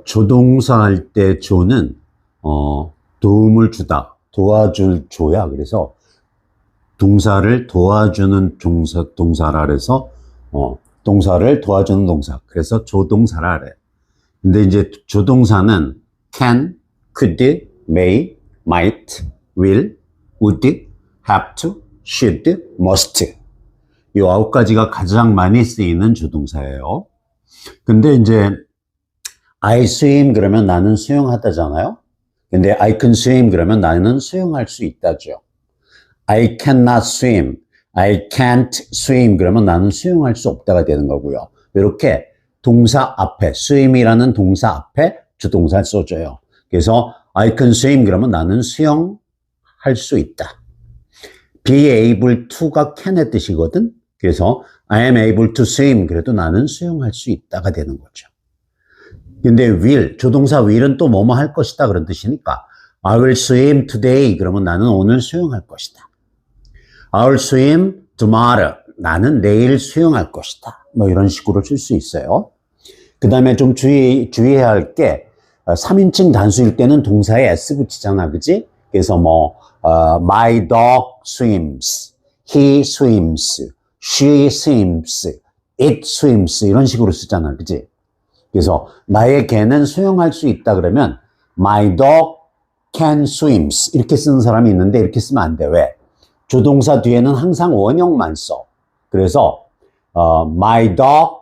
조동사 할 때 조는, 도움을 주다, 도와줄 조야. 그래서 동사를 도와주는 동사라 그래서, 동사를 도와주는 동사. 그래서 조동사라 그래. 근데 이제 조동사는 can, could, may, might, will, would, have to, should, must. 이 9가지가 가장 많이 쓰이는 조동사예요. 근데 이제 I swim 그러면 나는 수영하다잖아요. 근데 I can swim 그러면 나는 수영할 수 있다죠. I cannot swim, I can't swim 그러면 나는 수영할 수 없다가 되는 거고요. 이렇게 동사 앞에, swim이라는 동사 앞에 주동사를 써줘요. 그래서 I can swim 그러면 나는 수영할 수 있다. be able to가 can의 뜻이거든. 그래서 I am able to swim 그래도 나는 수영할 수 있다가 되는 거죠. 근데 will, 조동사 will은 또 뭐뭐 할 것이다 그런 뜻이니까 I will swim today 그러면 나는 오늘 수영할 것이다. I will swim tomorrow 나는 내일 수영할 것이다. 뭐 이런 식으로 쓸 수 있어요. 그 다음에 좀 주의해야 할 게 3인칭 단수일 때는 동사에 s 붙이잖아, 그지? 그래서 my dog swims, he swims, she swims, it swims 이런 식으로 쓰잖아, 그지? 그래서 나의 개는 수영할 수 있다 그러면 my dog can swims 이렇게 쓰는 사람이 있는데 이렇게 쓰면 안 돼. 왜? 조동사 뒤에는 항상 원형만 써. 그래서 my dog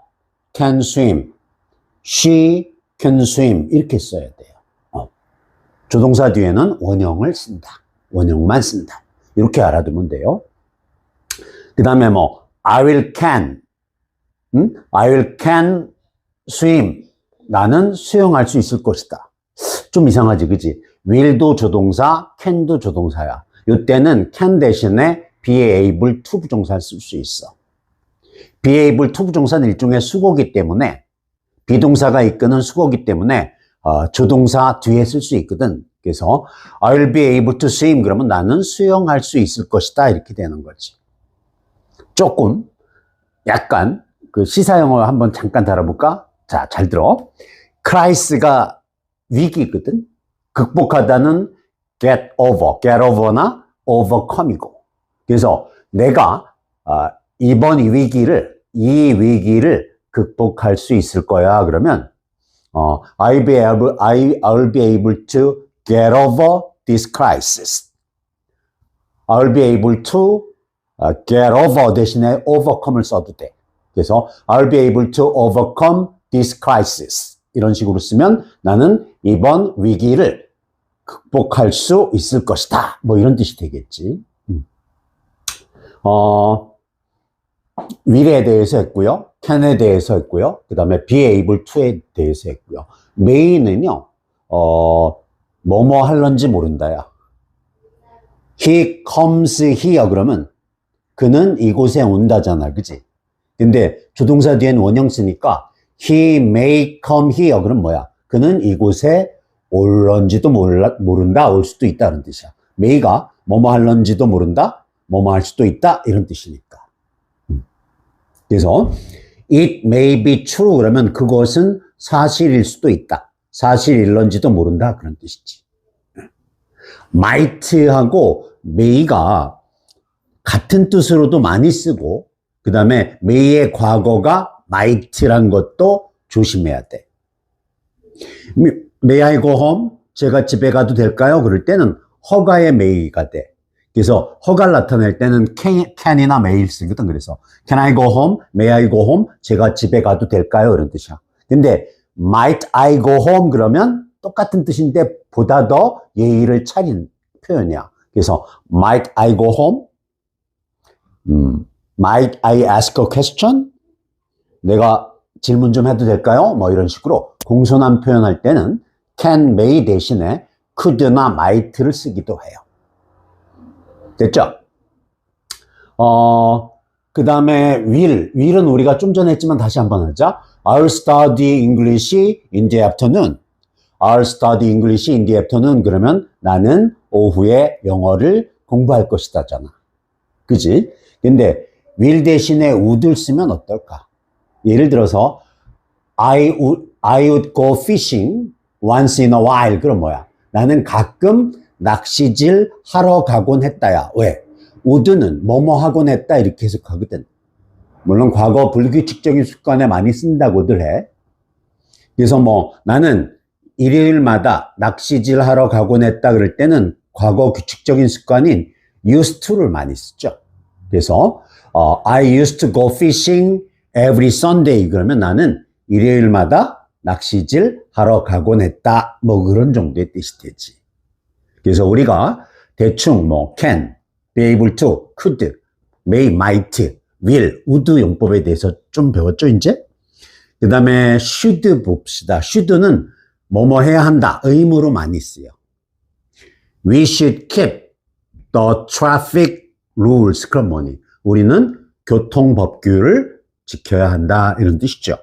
can swim, she can swim 이렇게 써야 돼요. 조동사 뒤에는 원형을 쓴다. 원형만 쓴다. 이렇게 알아두면 돼요. 그 다음에 I will can, I will can swim. 나는 수영할 수 있을 것이다. 좀 이상하지, 그지? will도 조동사, can도 조동사야. 이때는 can 대신에 be able to 부정사를 쓸 수 있어. be able to 부정사는 일종의 수거기 때문에, 비동사가 이끄는 수거기 때문에 조동사 뒤에 쓸 수 있거든. 그래서 I'll be able to swim 그러면 나는 수영할 수 있을 것이다 이렇게 되는 거지. 조금 약간 그 시사용어 한번 잠깐 다뤄볼까? 자, 잘 들어. crisis,가 위기거든. 극복하다는 get over나 overcome이고. 그래서 내가 이번 이 위기를 극복할 수 있을 거야. 그러면 I'll be able to get over this crisis. I'll be able to get over 대신에 overcome을 써도 돼. 그래서 I'll be able to overcome this crisis. 이런 식으로 쓰면 나는 이번 위기를 극복할 수 있을 것이다. 뭐 이런 뜻이 되겠지. will에 대해서 했고요. can에 대해서 했고요. 그 다음에 be able to에 대해서 했고요. may는요, 뭐뭐 할런지 모른다야. he comes here 그러면 그는 이곳에 온다잖아. 그지? 근데 조동사 뒤엔 원형 쓰니까 he may come here 그럼 뭐야? 그는 이곳에 올런지도 모른다, 올 수도 있다 이런 뜻이야. may가 뭐뭐 할런지도 모른다, 뭐뭐 할 수도 있다 이런 뜻이니까. 그래서 it may be true 그러면 그것은 사실일 수도 있다. 사실일런지도 모른다 그런 뜻이지. might하고 may가 같은 뜻으로도 많이 쓰고 그 다음에 may의 과거가 might란 것도 조심해야 돼. May I go home? 제가 집에 가도 될까요? 그럴 때는 허가의 may가 돼. 그래서 허가를 나타낼 때는 can이나 may를 쓰거든. 그래서 can I go home? May I go home? 제가 집에 가도 될까요? 이런 뜻이야. 근데 might I go home? 그러면 똑같은 뜻인데 보다 더 예의를 차린 표현이야. 그래서 might I go home? Might I ask a question? 내가 질문 좀 해도 될까요? 뭐 이런 식으로 공손한 표현할 때는 can, may 대신에 could나 might를 쓰기도 해요. 됐죠? 그 다음에 will은 우리가 좀 전에 했지만 다시 한번 하자. I'll study English in the afternoon. I'll study English in the afternoon. 그러면 나는 오후에 영어를 공부할 것이다잖아. 그지? 근데 will 대신에 would를 쓰면 어떨까? 예를 들어서 I I would go fishing once in a while. 그럼 뭐야? 나는 가끔 낚시질 하러 가곤 했다야. 왜? would는 뭐뭐 하곤 했다 이렇게 해석하거든. 물론 과거 불규칙적인 습관에 많이 쓴다고들 해. 그래서 뭐 나는 일요일마다 낚시질 하러 가곤 했다 그럴 때는 과거 규칙적인 습관인 used to를 많이 쓰죠. 그래서 I used to go fishing every Sunday. 그러면 나는 일요일마다 낚시질 하러 가곤 했다. 뭐 그런 정도의 뜻이 되지. 그래서 우리가 대충 뭐 can, be able to, could, may, might, will, would 용법에 대해서 좀 배웠죠, 이제? 그 다음에 should 봅시다. should는 뭐뭐 해야 한다. 의무로 많이 쓰여. We should keep the traffic rules. 그럼 뭐니? 우리는 교통법규를 지켜야 한다. 이런 뜻이죠.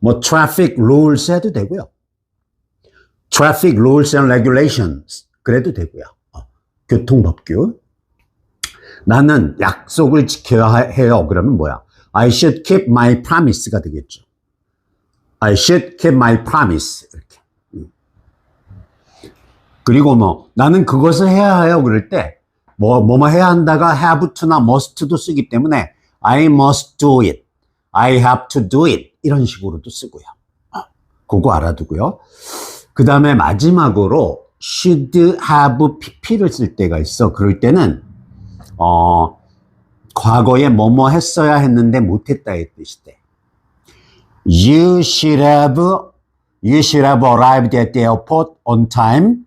뭐 traffic rules 해도 되고요. traffic rules and regulations 그래도 되고요. 교통법규. 나는 약속을 지켜야 해요. 그러면 뭐야? I should keep my promise가 되겠죠. I should keep my promise. 이렇게. 그리고 뭐 나는 그것을 해야 해요. 그럴 때 뭐뭐 해야 한다가 have to나 must도 쓰기 때문에 I must do it. I have to do it. 이런 식으로도 쓰고요. 그거 알아두고요. 그 다음에 마지막으로 should have pp를 쓸 때가 있어. 그럴 때는 과거에 뭐뭐 했어야 했는데 못했다의 뜻이 돼. You should have arrived at the airport on time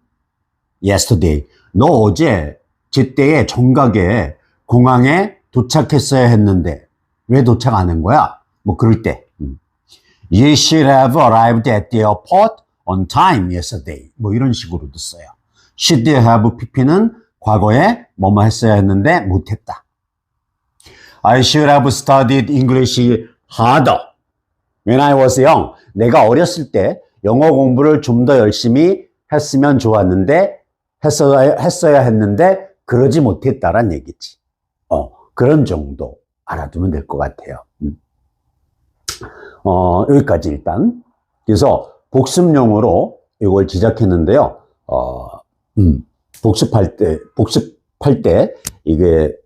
yesterday. 너 어제 제때에 정각에 공항에 도착했어야 했는데 왜 도착 안 한 거야? 뭐 그럴 때 You should have arrived at the airport on time yesterday. 뭐 이런 식으로도 써요. should have pp는 과거에 뭐뭐 했어야 했는데 못했다. I should have studied English harder when I was young. 내가 어렸을 때 영어 공부를 좀 더 열심히 했으면 좋았는데 했어야 했는데 그러지 못했다란 얘기지. 그런 정도 알아두면 될 것 같아요. 여기까지 일단. 그래서 복습용으로 이걸 지적했는데요. 복습할 때 이게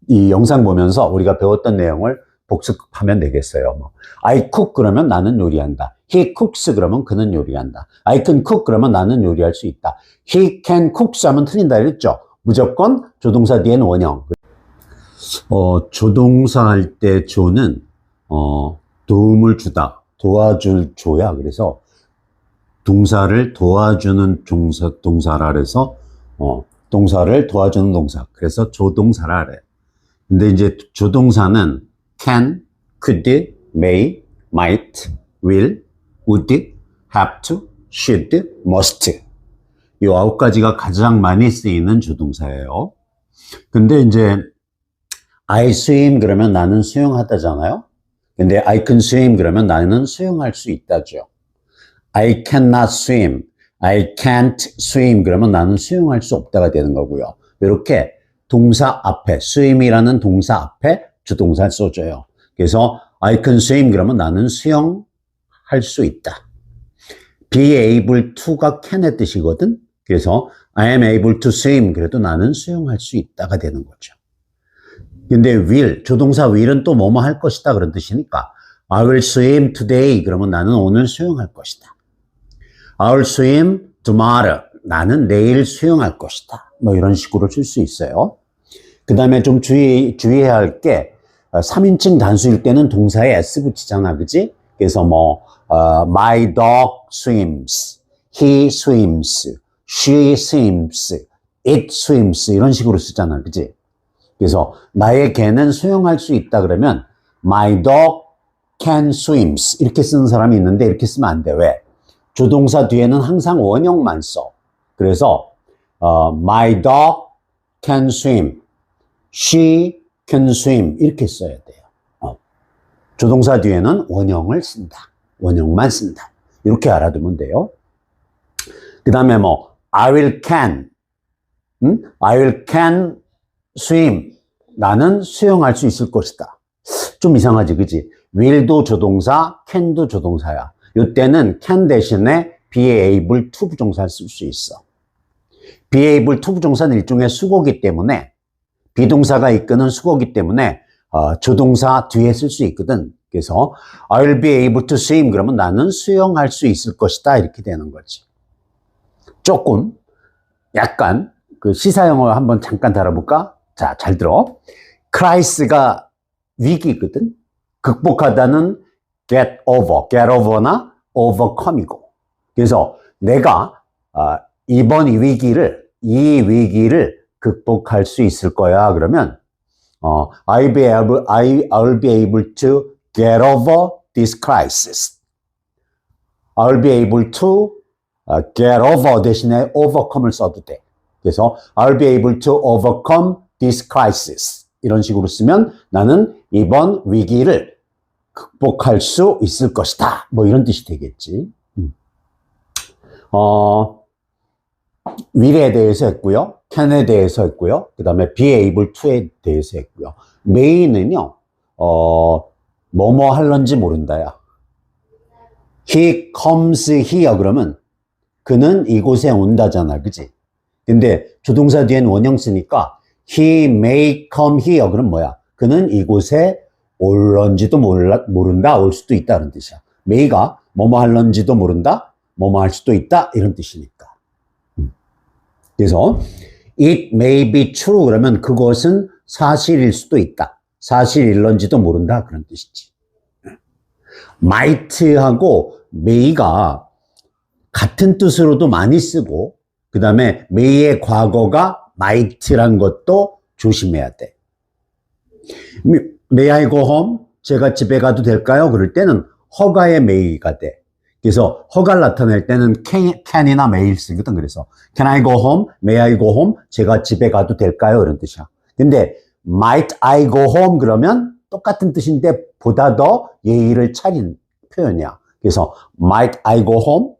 이 영상 보면서 우리가 배웠던 내용을 복습하면 되겠어요. 뭐 I cook 그러면 나는 요리한다. He cooks 그러면 그는 요리한다. I can cook 그러면 나는 요리할 수 있다. He can cook 하면 틀린다 그랬죠. 무조건 조동사 뒤에는 원형. 조동사 할 때 조는 도움을 주다, 도와줄 조야. 그래서 동사를 도와주는 동사라 그래서 동사를 도와주는 동사. 그래서 조동사라 그래. 근데 이제 조동사는 can, could, may, might, will, would, have to, should, must. 이 9가지가 가장 많이 쓰이는 조동사예요. 근데 이제 I swim 그러면 나는 수영하다잖아요. 근데 I can swim 그러면 나는 수영할 수 있다죠. I cannot swim, I can't swim 그러면 나는 수영할 수 없다가 되는 거고요. 이렇게 동사 앞에, swim이라는 동사 앞에 주동사를 써줘요. 그래서 I can swim 그러면 나는 수영할 수 있다. be able to가 can의 뜻이거든. 그래서 I am able to swim 그래도 나는 수영할 수 있다가 되는 거죠. 근데 will, 조동사 will은 또 뭐뭐 할 것이다 그런 뜻이니까 I will swim today 그러면 나는 오늘 수영할 것이다. I will swim tomorrow 나는 내일 수영할 것이다. 뭐 이런 식으로 쓸 수 있어요. 그 다음에 좀 주의해야 할 게 3인칭 단수일 때는 동사에 s 붙이잖아, 그지? 그래서 뭐 my dog swims, he swims, she swims, it swims 이런 식으로 쓰잖아, 그지? 그래서 나의 개는 수영할 수 있다 그러면 my dog can swims 이렇게 쓰는 사람이 있는데 이렇게 쓰면 안 돼. 왜? 조동사 뒤에는 항상 원형만 써. 그래서 my dog can swim, she can swim 이렇게 써야 돼요. 조동사 뒤에는 원형을 쓴다. 원형만 쓴다. 이렇게 알아두면 돼요. 그 다음에 뭐 I will can, I will can swim. 나는 수영할 수 있을 것이다. 좀 이상하지, 그지? will도 조동사, can도 조동사야. 이때는 can 대신에 be able to 부정사를 쓸 수 있어. be able to 부정사는 일종의 수거기 때문에 비동사가 이끄는 수거기 때문에 조동사 뒤에 쓸 수 있거든. 그래서 I'll be able to swim 그러면 나는 수영할 수 있을 것이다 이렇게 되는 거지. 조금 약간 그 시사용어 한번 잠깐 다뤄볼까? 자, 잘 들어. crisis,가 위기거든. 극복하다는 get over나 overcome이고. 그래서 내가 이번 이 위기를 극복할 수 있을 거야. 그러면 I'll be able to get over this crisis. I'll be able to get over 대신에 overcome을 써도 돼. 그래서 I'll be able to overcome this crisis. 이런 식으로 쓰면 나는 이번 위기를 극복할 수 있을 것이다. 뭐 이런 뜻이 되겠지. will에 대해서 했고요. can에 대해서 했고요. 그 다음에 be able to에 대해서 했고요. may는요, 뭐뭐 할런지 모른다야. He comes here 그러면 그는 이곳에 온다잖아. 그지? 근데 조동사 뒤엔 원형 쓰니까 he may come here 그럼 뭐야? 그는 이곳에 올런지도 모른다. 올 수도 있다는 뜻이야. may가 뭐뭐 할런지도 모른다. 뭐뭐 할 수도 있다. 이런 뜻이니까. 그래서 it may be true 그러면 그것은 사실일 수도 있다. 사실일런지도 모른다. 그런 뜻이지. might하고 may가 같은 뜻으로도 많이 쓰고 그 다음에 may의 과거가 might란 것도 조심해야 돼. May I go home? 제가 집에 가도 될까요? 그럴 때는 허가의 may가 돼. 그래서 허가를 나타낼 때는 can이나 may를 쓰거든. 그래서 can I go home? May I go home? 제가 집에 가도 될까요? 이런 뜻이야. 근데 might I go home? 그러면 똑같은 뜻인데 보다 더 예의를 차린 표현이야. 그래서 might I go home?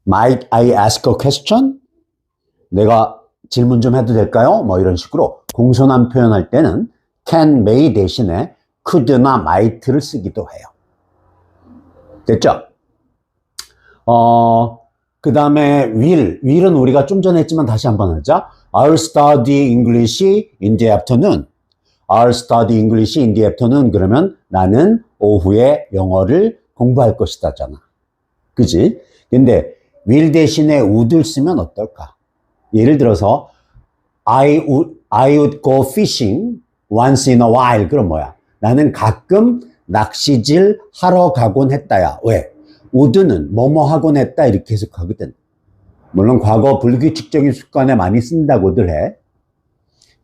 Might I ask a question? 내가 질문 좀 해도 될까요? 뭐 이런 식으로 공손한 표현할 때는 can, may 대신에 could나 might를 쓰기도 해요. 됐죠? 그 다음에 will은 우리가 좀 전에 했지만 다시 한번 하자. I'll study English in the afternoon. I'll study English in the afternoon. 그러면 나는 오후에 영어를 공부할 것이다잖아. 그지? 근데 will 대신에 would를 쓰면 어떨까? 예를 들어서 I would go fishing once in a while. 그럼 뭐야? 나는 가끔 낚시질 하러 가곤 했다야. 왜? would는 뭐뭐 하곤 했다 이렇게 해석하거든. 물론 과거 불규칙적인 습관에 많이 쓴다고들 해.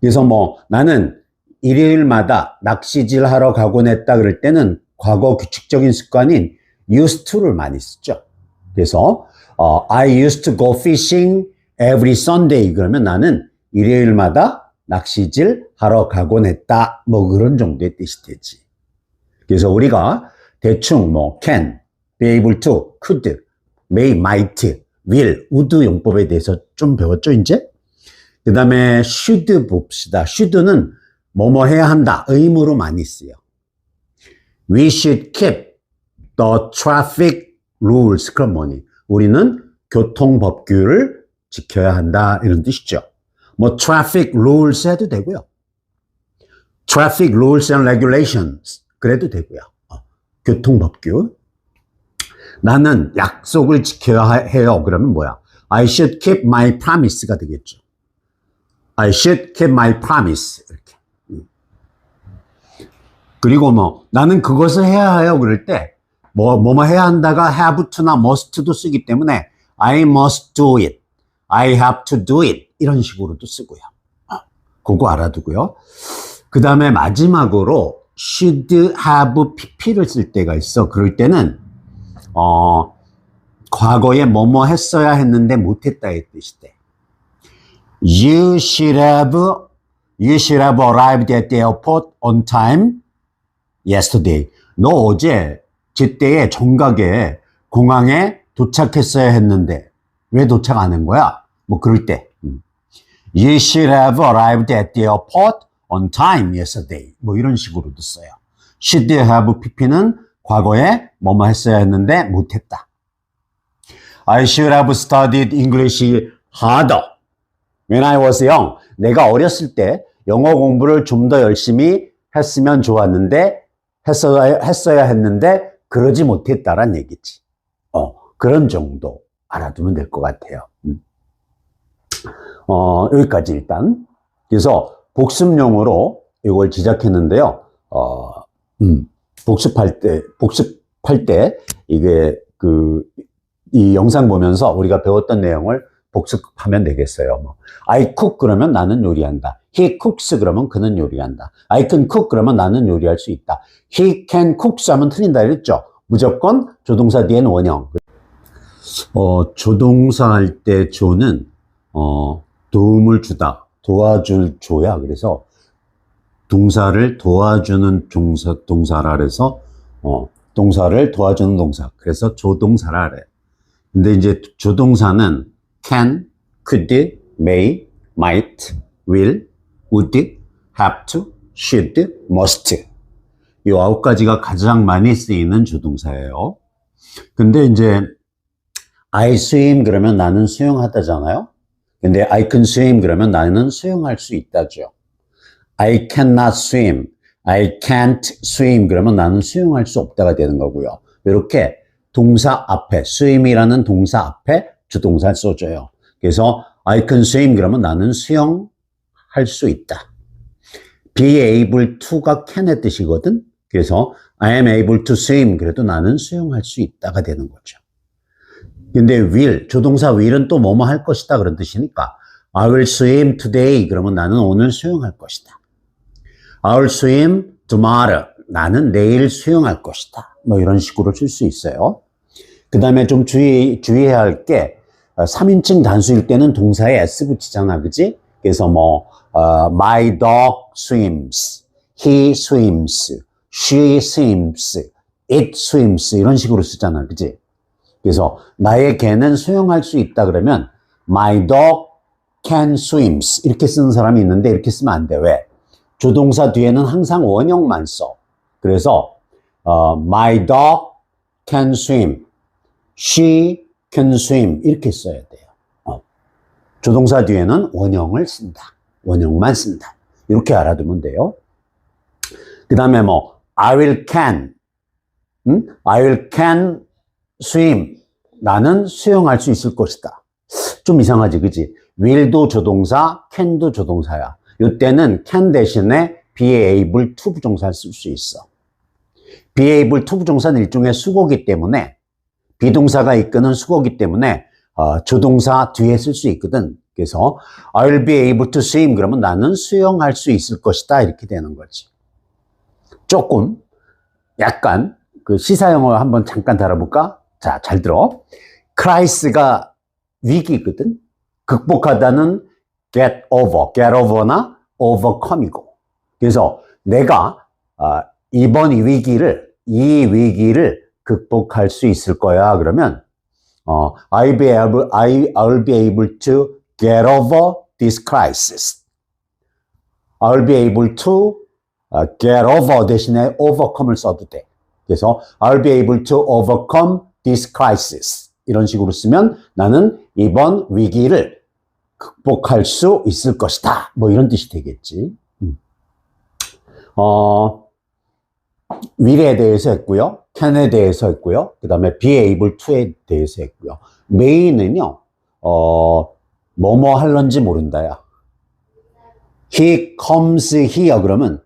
그래서 뭐 나는 일요일마다 낚시질 하러 가곤 했다 그럴 때는 과거 규칙적인 습관인 used to를 많이 쓰죠. 그래서 I used to go fishing every Sunday. 그러면 나는 일요일마다 낚시질 하러 가곤 했다. 뭐 그런 정도의 뜻이 되지. 그래서 우리가 대충 뭐 can, be able to, could, may, might, will, would 용법에 대해서 좀 배웠죠, 이제? 그 다음에 should 봅시다. should는 뭐뭐 해야 한다. 의무로 많이 쓰여. We should keep the traffic rules. 그럼 뭐니? 우리는 교통법규를 지켜야 한다. 이런 뜻이죠. 뭐 traffic rules 해도 되고요. traffic rules and regulations 그래도 되고요. 교통법규. 나는 약속을 지켜야 해요. 그러면 뭐야? I should keep my promise가 되겠죠. I should keep my promise. 이렇게. 그리고 뭐 나는 그것을 해야 해요. 그럴 때 뭐뭐 해야 한다가 have to나 must도 쓰기 때문에 I must do it. I have to do it. 이런 식으로도 쓰고요. 그거 알아두고요. 그 다음에 마지막으로 should have pp를 쓸 때가 있어. 그럴 때는 과거에 뭐뭐 했어야 했는데 못했다의 뜻이 돼. You should have arrived at the airport on time yesterday. 너 어제 제때에 정각에 공항에 도착했어야 했는데 왜 도착 안 한 거야? 뭐 그럴 때 You should have arrived at the airport on time yesterday. 뭐 이런 식으로도 써요. should have pp는 과거에 뭐뭐 했어야 했는데 못했다. I should have studied English harder when I was young. 내가 어렸을 때 영어 공부를 좀 더 열심히 했으면 좋았는데 했어야 했는데 그러지 못했다란 얘기지. 그런 정도 알아두면 될 것 같아요. 여기까지 일단. 그래서 복습용으로 이걸 지적했는데요. 복습할 때 이게 이 영상 보면서 우리가 배웠던 내용을 복습하면 되겠어요. I cook 그러면 나는 요리한다. He cooks 그러면 그는 요리한다. I can cook 그러면 나는 요리할 수 있다. He can cook 하면 틀린다 이랬죠. 무조건 조동사 뒤에는 원형. 조동사 할 때 조는 도움을 주다, 도와줄 조야. 그래서 동사를 도와주는 동사라 그래서 동사를 도와주는 동사. 그래서 조동사라 그래. 근데 이제 조동사는 can, could, may, might, will, would, have to, should, must. 이 9가지가 가장 많이 쓰이는 조동사예요. 근데 이제 I swim 그러면 나는 수영하다잖아요. 근데 I can swim 그러면 나는 수영할 수 있다죠. I cannot swim, I can't swim 그러면 나는 수영할 수 없다가 되는 거고요. 이렇게 동사 앞에, swim이라는 동사 앞에 주동사를 써줘요. 그래서 I can swim 그러면 나는 수영할 수 있다. be able to가 can의 뜻이거든. 그래서 I am able to swim 그래도 나는 수영할 수 있다가 되는 거죠. 근데 will, 조동사 will은 또 뭐뭐 할 것이다 그런 뜻이니까 I will swim today 그러면 나는 오늘 수영할 것이다. I will swim tomorrow 나는 내일 수영할 것이다. 뭐 이런 식으로 쓸 수 있어요. 그 다음에 좀 주의해야 할 게 3인칭 단수일 때는 동사에 s 붙이잖아, 그지? 그래서 my dog swims, he swims, she swims, it swims 이런 식으로 쓰잖아, 그지? 그래서 나의 개는 수영할 수 있다 그러면 my dog can swims 이렇게 쓰는 사람이 있는데 이렇게 쓰면 안 돼. 왜? 조동사 뒤에는 항상 원형만 써. 그래서 my dog can swim, she can swim 이렇게 써야 돼요. 조동사 뒤에는 원형을 쓴다. 원형만 쓴다. 이렇게 알아두면 돼요. 그 다음에 I will can, I will can swim. 나는 수영할 수 있을 것이다. 좀 이상하지, 그지? will도 조동사, can도 조동사야. 이때는 can 대신에 be able to 부정사를 쓸 수 있어. be able to 부정사는 일종의 수고기 때문에 비동사가 이끄는 수고기 때문에 조동사 뒤에 쓸 수 있거든. 그래서 I'll be able to swim 그러면 나는 수영할 수 있을 것이다 이렇게 되는 거지. 조금 약간 그 시사용어 한번 잠깐 다뤄볼까? 자, 잘 들어. crisis,가 위기거든. 극복하다는 get over나 overcome이고. 그래서 내가 이번 이 위기를 극복할 수 있을 거야. 그러면 I'll be able to get over this crisis. I'll be able to get over 대신에 overcome을 써도 돼. 그래서 I'll be able to overcome this crisis. 이런 식으로 쓰면 나는 이번 위기를 극복할 수 있을 것이다. 뭐 이런 뜻이 되겠지. will에 대해서 했고요. can에 대해서 했고요. 그 다음에 be able to에 대해서 했고요. may는요, 뭐뭐 할런지 모른다야. he comes here 그러면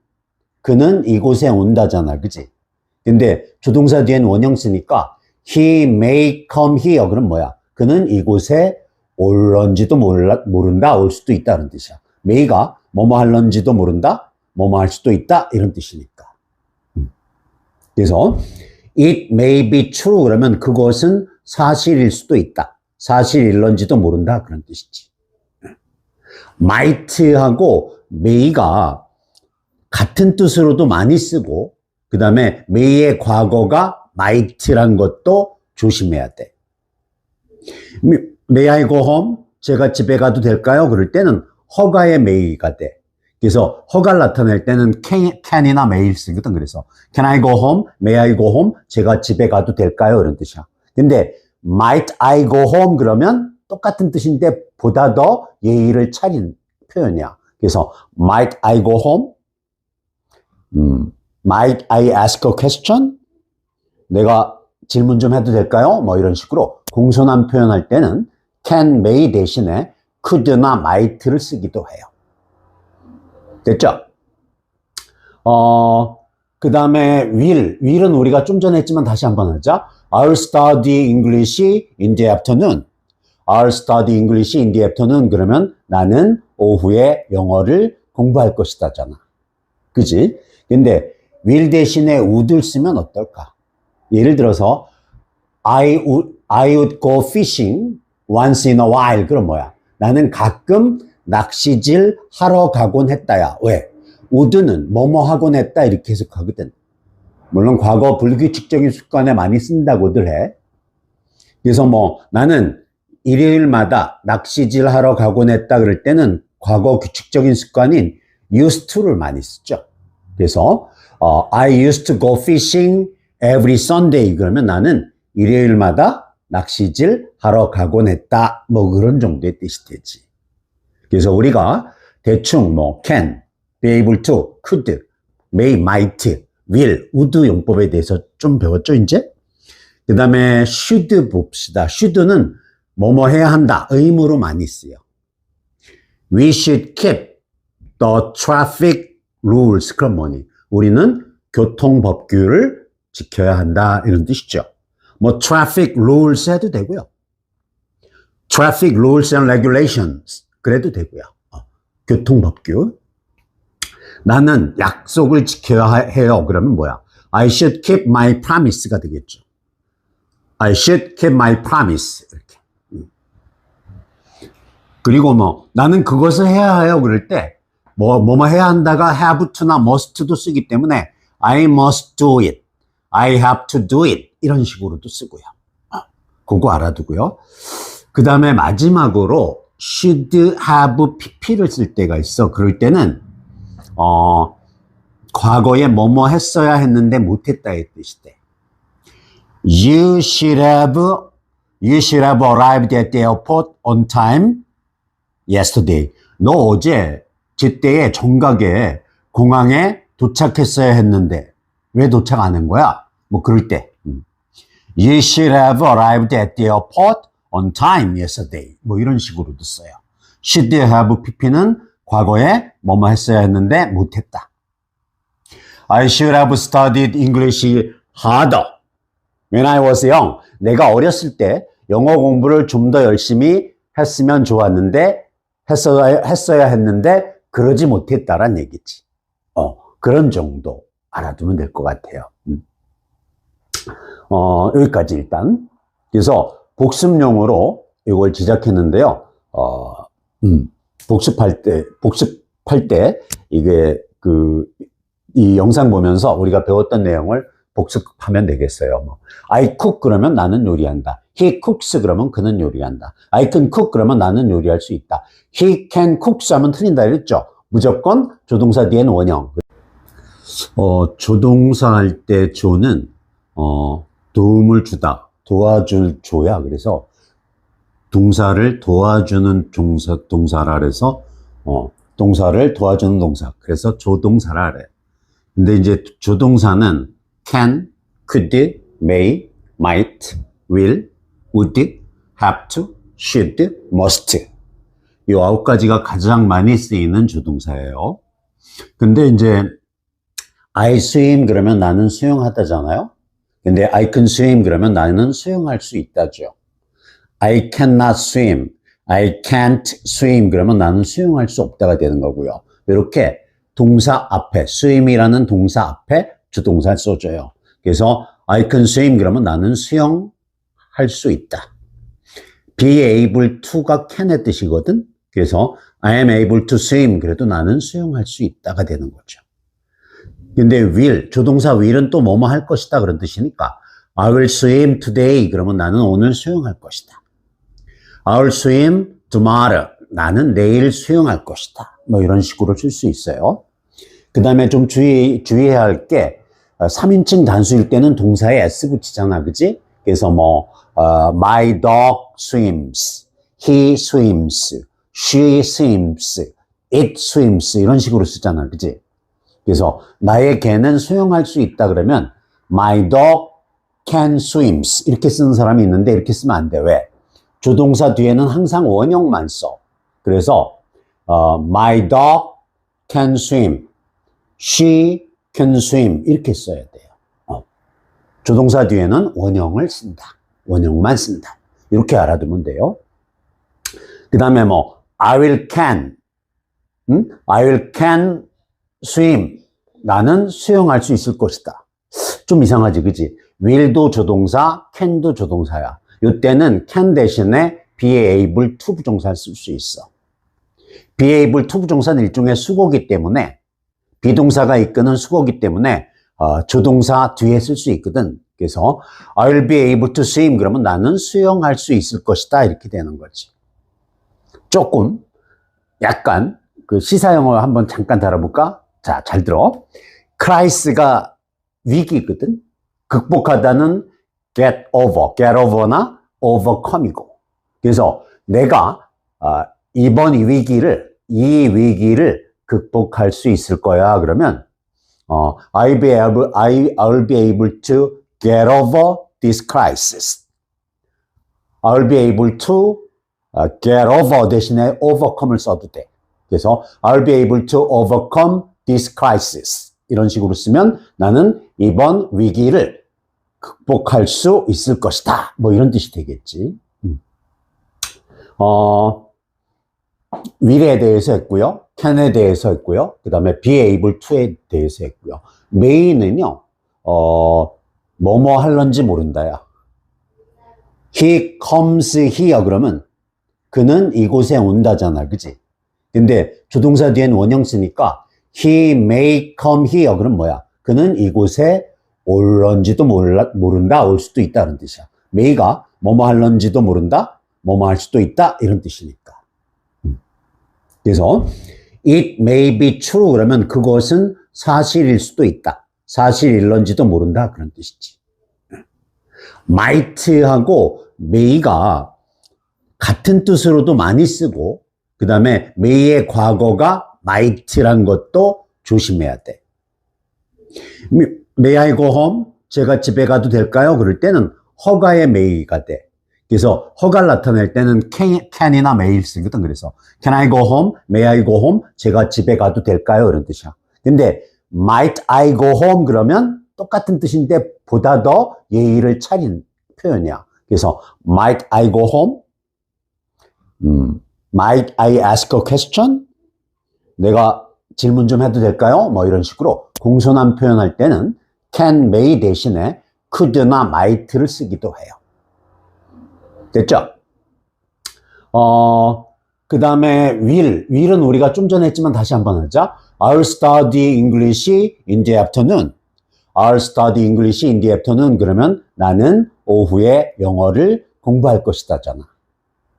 그는 이곳에 온다잖아. 그지? 근데 조동사 뒤엔 원형 쓰니까 he may come here 그럼 뭐야? 그는 이곳에 올런지도 모른다, 올 수도 있다는 뜻이야. may가 뭐뭐 할런지도 모른다, 뭐뭐 할 수도 있다 이런 뜻이니까. 그래서 it may be true 그러면 그것은 사실일 수도 있다. 사실일런지도 모른다 그런 뜻이지. might하고 may가 같은 뜻으로도 많이 쓰고 그 다음에 may의 과거가 might란 것도 조심해야 돼. May I go home? 제가 집에 가도 될까요? 그럴 때는 허가의 may가 돼. 그래서 허가를 나타낼 때는 can이나 may를 쓰거든. 그래서 can I go home? May I go home? 제가 집에 가도 될까요? 이런 뜻이야. 근데 might I go home? 그러면 똑같은 뜻인데 보다 더 예의를 차린 표현이야. 그래서 might I go home? Might I ask a question? 내가 질문 좀 해도 될까요? 뭐 이런 식으로 공손한 표현할 때는 can, may 대신에 could나 might를 쓰기도 해요. 됐죠? 그 다음에 will은 우리가 좀 전에 했지만 다시 한번 하자. I'll study English in the afternoon. I'll study English in the afternoon. 그러면 나는 오후에 영어를 공부할 것이다잖아. 그지? 근데 will 대신에 would를 쓰면 어떨까? 예를 들어서 I would go fishing once in a while. 그럼 뭐야? 나는 가끔 낚시질 하러 가곤 했다야. 왜? would는 뭐뭐 하곤 했다 이렇게 해석하거든. 물론 과거 불규칙적인 습관에 많이 쓴다고들 해. 그래서 뭐 나는 일요일마다 낚시질 하러 가곤 했다 그럴 때는 과거 규칙적인 습관인 used to를 많이 쓰죠. 그래서 I used to go fishing every Sunday. 그러면 나는 일요일마다 낚시질 하러 가곤 했다. 뭐 그런 정도의 뜻이 되지. 그래서 우리가 대충 뭐 can, be able to, could, may, might, will, would 용법에 대해서 좀 배웠죠, 이제? 그 다음에 should 봅시다. should는 뭐뭐 해야 한다. 의무로 많이 쓰여. We should keep the traffic rules. 그럼 뭐니? 우리는 교통법규를 지켜야 한다. 이런 뜻이죠. 뭐 traffic rules 해도 되고요. traffic rules and regulations 그래도 되고요. 교통법규. 나는 약속을 지켜야 해요. 그러면 뭐야? I should keep my promise가 되겠죠. I should keep my promise. 이렇게. 그리고 뭐 나는 그것을 해야 해요. 그럴 때 뭐뭐 해야 한다가 have to나 must도 쓰기 때문에 I must do it. I have to do it. 이런 식으로도 쓰고요. 그거 알아두고요. 그 다음에 마지막으로 should have pp를 쓸 때가 있어. 그럴 때는 과거에 뭐뭐 했어야 했는데 못했다의 뜻이 돼. You should have arrived at the airport on time yesterday. 너 어제 제때에 정각에 공항에 도착했어야 했는데 왜 도착 안 한 거야? 뭐 그럴 때. You should have arrived at the airport on time yesterday. 뭐 이런 식으로도 써요. should have pp는 과거에 뭐뭐 했어야 했는데 못했다. I should have studied English harder when I was young. 내가 어렸을 때 영어 공부를 좀 더 열심히 했으면 좋았는데 했어야 했는데 그러지 못했다란 얘기지. 그런 정도 알아두면 될 것 같아요. 여기까지 일단. 그래서 복습용으로 이걸 제작했는데요. 복습할 때 이게 이 영상 보면서 우리가 배웠던 내용을 복습하면 되겠어요. 뭐 I cook 그러면 나는 요리한다. He cooks 그러면 그는 요리한다. I can cook 그러면 나는 요리할 수 있다. He can cook 하면 틀린다 그랬죠. 무조건 조동사 뒤에는 원형. 조동사 할 때 조는 도움을 주다, 도와줄 조야. 그래서 동사를 도와주는 동사라 그래서 동사를 도와주는 동사. 그래서 조동사라 그래. 근데 이제 조동사는 can, could, may, might, will, would, have to, should, must. 이 9가지가 가장 많이 쓰이는 조동사예요. 근데 이제 I swim 그러면 나는 수영하다잖아요. 근데 I can swim 그러면 나는 수영할 수 있다죠. I cannot swim, I can't swim 그러면 나는 수영할 수 없다가 되는 거고요. 이렇게 동사 앞에, swim이라는 동사 앞에 주동사를 써줘요. 그래서 I can swim 그러면 나는 수영할 수 있다. be able to가 can의 뜻이거든. 그래서 I am able to swim 그래도 나는 수영할 수 있다가 되는 거죠. 근데 will, 조동사 will은 또 뭐뭐 할 것이다 그런 뜻이니까 I will swim today 그러면 나는 오늘 수영할 것이다. I will swim tomorrow 나는 내일 수영할 것이다. 뭐 이런 식으로 쓸 수 있어요. 그 다음에 좀 주의해야 할 게, 3인칭 단수일 때는 동사에 s 붙이잖아, 그지? 그래서 뭐, my dog swims, he swims, she swims, it swims 이런 식으로 쓰잖아, 그지? 그래서 나의 개는 수영할 수 있다 그러면 my dog can swims 이렇게 쓰는 사람이 있는데 이렇게 쓰면 안 돼. 왜? 조동사 뒤에는 항상 원형만 써. 그래서 my dog can swim, she can swim 이렇게 써야 돼요. 조동사 뒤에는 원형을 쓴다. 원형만 쓴다. 이렇게 알아두면 돼요. 그 다음에 뭐 I will can, I will can swim. 나는 수영할 수 있을 것이다. 좀 이상하지, 그지? will도 조동사, can도 조동사야. 이때는 can 대신에 be able to 부정사를 쓸 수 있어. be able to 부정사는 일종의 수거기 때문에, 비동사가 이끄는 수거기 때문에 조동사 뒤에 쓸 수 있거든. 그래서 I'll be able to swim 그러면 나는 수영할 수 있을 것이다 이렇게 되는 거지. 조금 약간 그 시사용어 한번 잠깐 다뤄볼까? 자, 잘 들어. crisis,가 위기거든. 극복하다는 get over나 overcome이고. 그래서 내가 이번 이 위기를 극복할 수 있을 거야. 그러면 I'll be able to get over this crisis. I'll be able to get over 대신에 overcome을 써도 돼. 그래서 I'll be able to overcome this crisis. 이런 식으로 쓰면 나는 이번 위기를 극복할 수 있을 것이다. 뭐 이런 뜻이 되겠지. will에 대해서 했고요. can에 대해서 했고요. 그 다음에 be able to에 대해서 했고요. may는요, 뭐뭐 할런지 모른다야. he comes here 그러면 그는 이곳에 온다잖아. 그지? 근데 조동사 뒤엔 원형 쓰니까 he may come here 그럼 뭐야? 그는 이곳에 올런지도 모른다, 올 수도 있다 이런 뜻이야. may가 뭐뭐 할런지도 모른다, 뭐뭐 할 수도 있다 이런 뜻이니까. 그래서 it may be true 그러면 그것은 사실일 수도 있다. 사실일런지도 모른다 그런 뜻이지. might하고 may가 같은 뜻으로도 많이 쓰고 그 다음에 may의 과거가 might란 것도 조심해야 돼. May I go home? 제가 집에 가도 될까요? 그럴 때는 허가의 may가 돼. 그래서 허가를 나타낼 때는 can이나 may를 쓰거든. 그래서 can I go home? May I go home? 제가 집에 가도 될까요? 이런 뜻이야. 근데 might I go home? 그러면 똑같은 뜻인데 보다 더 예의를 차린 표현이야. 그래서 might I go home? Might I ask a question? 내가 질문 좀 해도 될까요? 뭐 이런 식으로 공손한 표현할 때는 can, may 대신에 could나 might를 쓰기도 해요. 됐죠? 그 다음에 will은 우리가 좀 전에 했지만 다시 한번 하자. I'll study English in the afternoon. I'll study English in the afternoon. 그러면 나는 오후에 영어를 공부할 것이다잖아.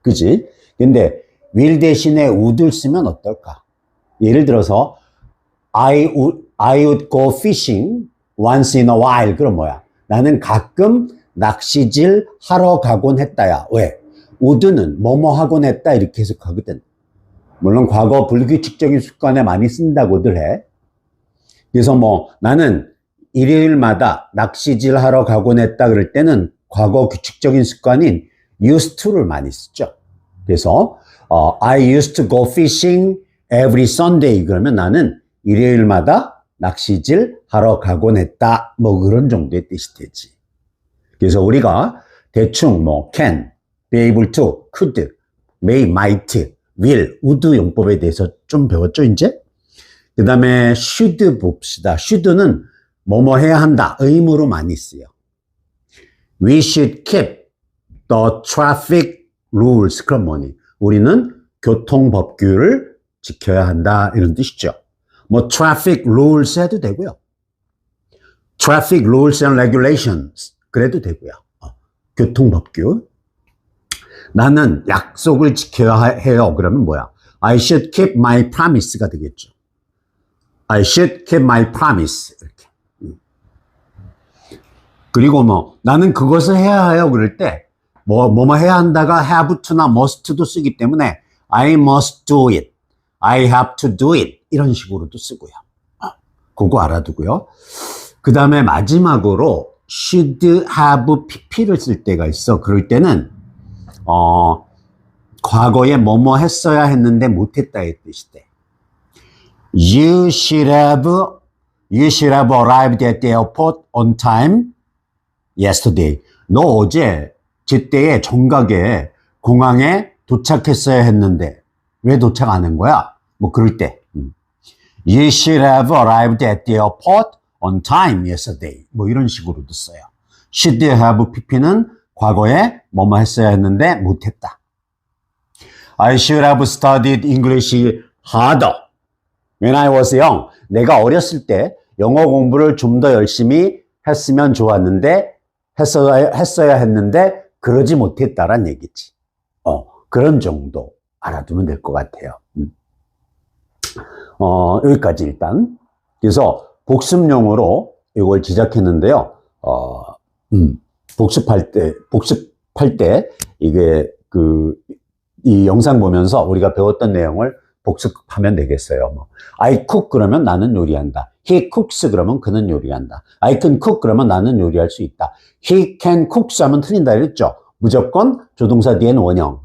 그지? 근데 will 대신에 would를 쓰면 어떨까? 예를 들어서 I would go fishing once in a while. 그럼 뭐야? 나는 가끔 낚시질 하러 가곤 했다야. 왜? would는 뭐뭐 하곤 했다 이렇게 해석하거든. 물론 과거 불규칙적인 습관에 많이 쓴다고들 해. 그래서 뭐 나는 일요일마다 낚시질 하러 가곤 했다 그럴 때는 과거 규칙적인 습관인 used to를 많이 쓰죠. 그래서 I used to go fishing every Sunday. 그러면 나는 일요일마다 낚시질 하러 가곤 했다. 뭐 그런 정도의 뜻이 되지. 그래서 우리가 대충 뭐 can, be able to, could, may, might, will, would 용법에 대해서 좀 배웠죠, 이제? 그 다음에 should 봅시다. should는 뭐뭐 해야 한다. 의무로 많이 쓰여. We should keep the traffic rules. 그럼 뭐니? 우리는 교통법규를 지켜야 한다. 이런 뜻이죠. 뭐 traffic rules 해도 되고요. traffic rules and regulations 그래도 되고요. 교통법규. 나는 약속을 지켜야 해요. 그러면 뭐야? I should keep my promise가 되겠죠. I should keep my promise. 이렇게. 그리고 나는 그것을 해야 해요. 그럴 때, 뭐뭐 해야 한다가 have to나 must to도 쓰기 때문에 I must do it. I have to do it. 이런 식으로도 쓰고요. 그거 알아두고요. 그 다음에 마지막으로 should have pp를 쓸 때가 있어. 그럴 때는, 과거에 뭐뭐 했어야 했는데 못했다의 뜻이 돼. You should have arrived at the airport on time yesterday. 너 어제 제때에 정각에 공항에 도착했어야 했는데 왜 도착 안 한 거야? 뭐 그럴 때. You should have arrived at the airport on time yesterday. 뭐 이런 식으로도 써요. should have pp는 과거에 뭐뭐 했어야 했는데 못했다. I should have studied English harder when I was young. 내가 어렸을 때 영어 공부를 좀 더 열심히 했으면 좋았는데 했어야 했는데 그러지 못했다란 얘기지. 그런 정도 알아두면 될 것 같아요. 여기까지 일단. 그래서 복습용으로 이걸 제작했는데요. 복습할 때 이게 이 영상 보면서 우리가 배웠던 내용을 복습하면 되겠어요. I cook 그러면 나는 요리한다. He cooks 그러면 그는 요리한다. I can cook 그러면 나는 요리할 수 있다. He can cook 하면 틀린다 그랬죠. 무조건 조동사 뒤에는 원형.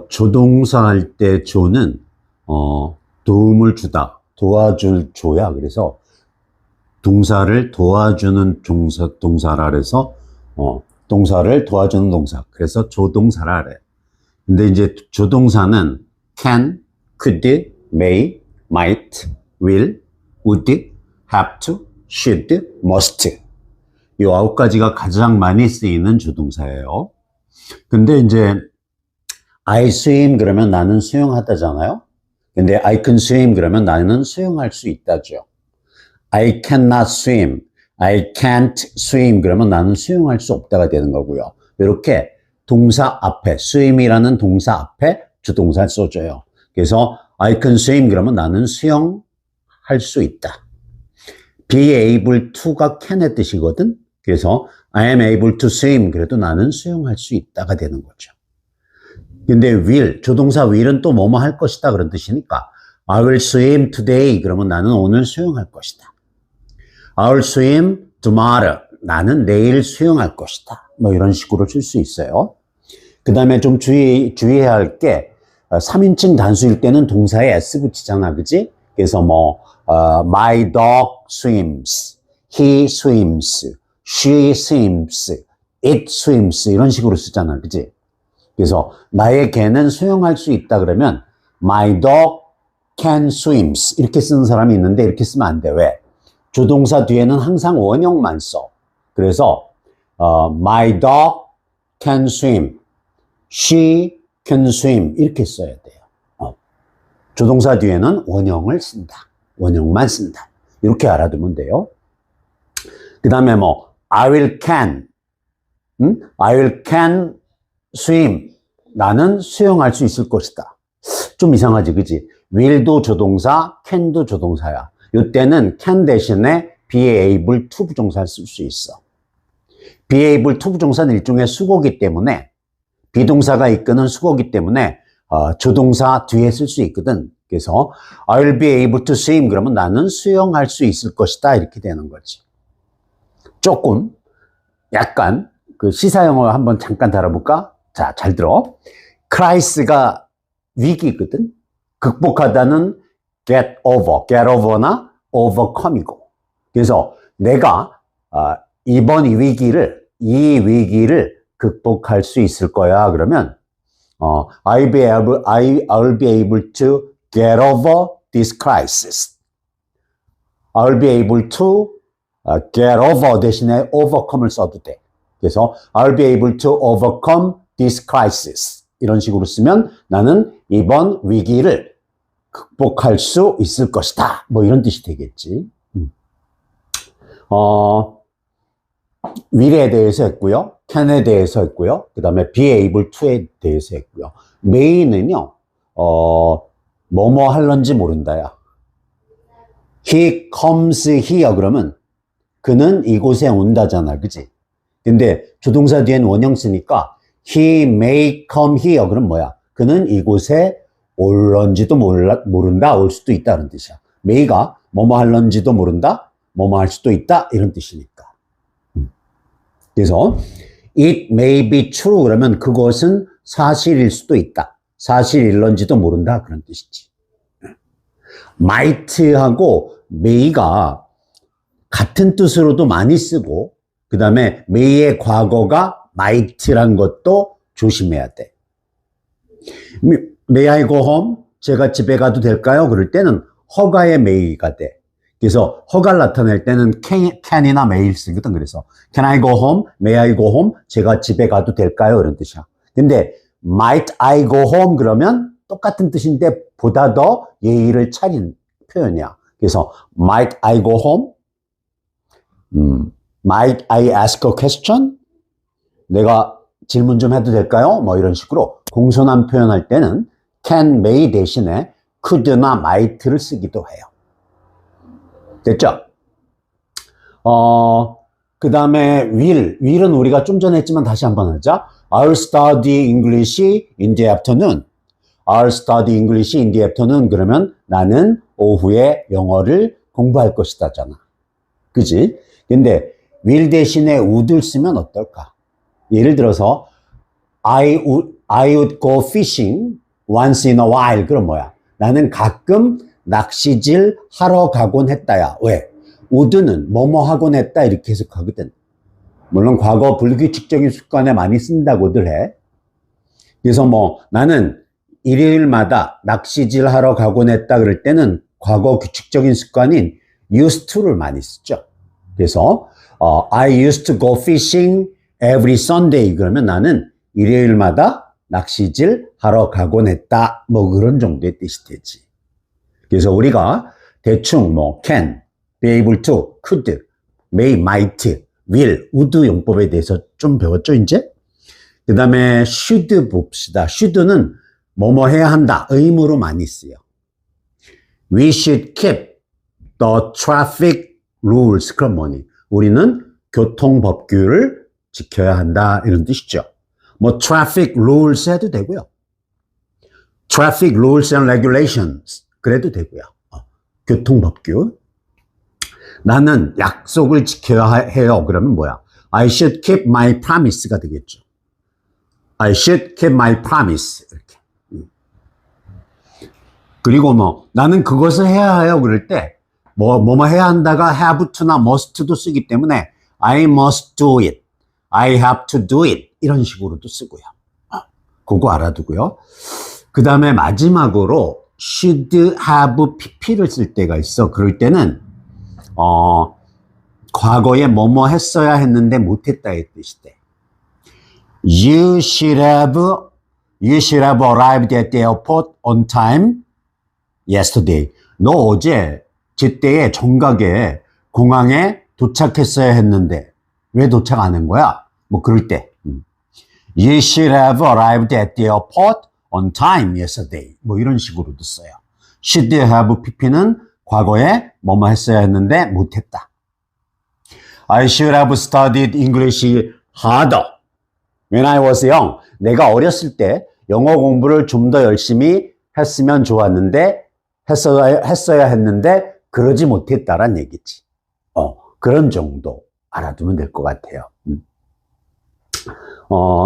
조동사 할 때 조는 도움을 주다, 도와줄 조야. 그래서 동사를 도와주는 동사라 그래서 동사를 도와주는 동사. 그래서 조동사라 그래. 근데 이제 조동사는 can, could, may, might, will, would, have to, should, must. 이 9가지가 가장 많이 쓰이는 조동사예요. 근데 이제 I swim 그러면 나는 수영하다잖아요. 근데 I can swim 그러면 나는 수영할 수 있다죠. I cannot swim, I can't swim 그러면 나는 수영할 수 없다가 되는 거고요. 이렇게 동사 앞에, swim이라는 동사 앞에 주동사를 써줘요. 그래서 I can swim 그러면 나는 수영할 수 있다. be able to가 can의 뜻이거든. 그래서 I am able to swim 그래도 나는 수영할 수 있다가 되는 거죠. 근데 will, 조동사 will은 또 뭐뭐 할 것이다 그런 뜻이니까 I will swim today 그러면 나는 오늘 수영할 것이다. I will swim tomorrow 나는 내일 수영할 것이다. 뭐 이런 식으로 쓸 수 있어요. 그 다음에 좀 주의해야 할 게 3인칭 단수일 때는 동사에 s 붙이잖아, 그지? 그래서 my dog swims, he swims, she swims, it swims 이런 식으로 쓰잖아, 그지? 그래서 나의 개는 수영할 수 있다 그러면 my dog can swims 이렇게 쓰는 사람이 있는데 이렇게 쓰면 안 돼. 왜? 조동사 뒤에는 항상 원형만 써. 그래서 my dog can swim, she can swim 이렇게 써야 돼요. 조동사 뒤에는 원형을 쓴다. 원형만 쓴다. 이렇게 알아두면 돼요. 그 다음에 I will can, I will can swim. 나는 수영할 수 있을 것이다. 좀 이상하지, 그지? will도 조동사, can도 조동사야. 이때는 can 대신에 be able to 부정사를 쓸 수 있어. be able to 부정사는 일종의 수고기 때문에 비동사가 이끄는 수고기 때문에 조동사 뒤에 쓸 수 있거든. 그래서 I'll be able to swim 그러면 나는 수영할 수 있을 것이다 이렇게 되는 거지. 조금 약간 그 시사용어 한번 잠깐 다뤄볼까? 자, 잘 들어. crisis,가 위기거든. 극복하다는 get over나 overcome이고. 그래서 내가 이번 이 위기를 극복할 수 있을 거야. 그러면 I'll be able to get over this crisis. I'll be able to get over 대신에 overcome을 써도 돼. 그래서 I'll be able to overcome this crisis. 이런 식으로 쓰면 나는 이번 위기를 극복할 수 있을 것이다. 뭐 이런 뜻이 되겠지. will에 대해서 했고요. can에 대해서 했고요. 그 다음에 be able to에 대해서 했고요. may는요, 뭐뭐 할런지 모른다야. He comes here 그러면 그는 이곳에 온다잖아. 그지? 근데 조동사 뒤엔 원형 쓰니까 he may come here 그럼 뭐야? 그는 이곳에 올런지도 모른다. 올 수도 있다. 이런 뜻이야. may가 뭐뭐 할런지도 모른다. 뭐뭐 할 수도 있다. 이런 뜻이니까. 그래서 it may be true 그러면 그것은 사실일 수도 있다. 사실일런지도 모른다. 그런 뜻이지. might하고 may가 같은 뜻으로도 많이 쓰고 그 다음에 may의 과거가 might란 것도 조심해야 돼. May I go home? 제가 집에 가도 될까요? 그럴 때는 허가의 may가 돼. 그래서 허가를 나타낼 때는 can이나 may를 쓰거든. 그래서 can I go home? May I go home? 제가 집에 가도 될까요? 이런 뜻이야. 근데 might I go home? 그러면 똑같은 뜻인데 보다 더 예의를 차린 표현이야. 그래서 might I go home? Might I ask a question? 내가 질문 좀 해도 될까요? 뭐 이런 식으로 공손한 표현할 때는 can, may 대신에 could나 might를 쓰기도 해요. 됐죠? 그 다음에 will은 우리가 좀 전에 했지만 다시 한번 하자. I'll study English in the afternoon. I'll study English in the afternoon. 그러면 나는 오후에 영어를 공부할 것이다잖아. 그지? 근데 will 대신에 would를 쓰면 어떨까? 예를 들어서 I would go fishing once in a while. 그럼 뭐야? 나는 가끔 낚시질 하러 가곤 했다야. 왜? would는 뭐뭐 하곤 했다 이렇게 해석하거든. 물론 과거 불규칙적인 습관에 많이 쓴다고들 해. 그래서 뭐 나는 일요일마다 낚시질 하러 가곤 했다 그럴 때는 과거 규칙적인 습관인 used to를 많이 쓰죠. 그래서 I used to go fishing every Sunday 그러면 나는 일요일마다 낚시질 하러 가곤 했다. 뭐 그런 정도의 뜻이 되지. 그래서 우리가 대충 뭐 can, be able to, could, may, might, will, would 용법에 대해서 좀 배웠죠, 이제? 그 다음에 should 봅시다. should는 뭐뭐 해야 한다. 의무로 많이 쓰여. We should keep the traffic rules. 그럼 뭐니? 우리는 교통법규를 지켜야 한다. 이런 뜻이죠. 뭐 traffic rules 해도 되고요. traffic rules and regulations 그래도 되고요. 교통법규. 나는 약속을 지켜야 해요. 그러면 뭐야? I should keep my promise가 되겠죠. I should keep my promise. 이렇게. 그리고 뭐 나는 그것을 해야 해요. 그럴 때 뭐뭐 해야 한다가 have to나 must도 쓰기 때문에 I must do it. I have to do it. 이런 식으로도 쓰고요. 그거 알아두고요. 그 다음에 마지막으로 should have pp를 쓸 때가 있어. 그럴 때는 과거에 뭐뭐 했어야 했는데 못했다의 뜻이 돼. You should have arrived at the airport on time yesterday. 너 어제 제때에 정각에 공항에 도착했어야 했는데 왜 도착 안 한 거야? 뭐 그럴 때 You should have arrived at the airport on time yesterday. 뭐 이런 식으로도 써요. should have pp는 과거에 뭐뭐 했어야 했는데 못했다. I should have studied English harder when I was young. 내가 어렸을 때 영어 공부를 좀 더 열심히 했으면 좋았는데 했어야 했는데 그러지 못했다란 얘기지. 그런 정도 알아두면 될 것 같아요.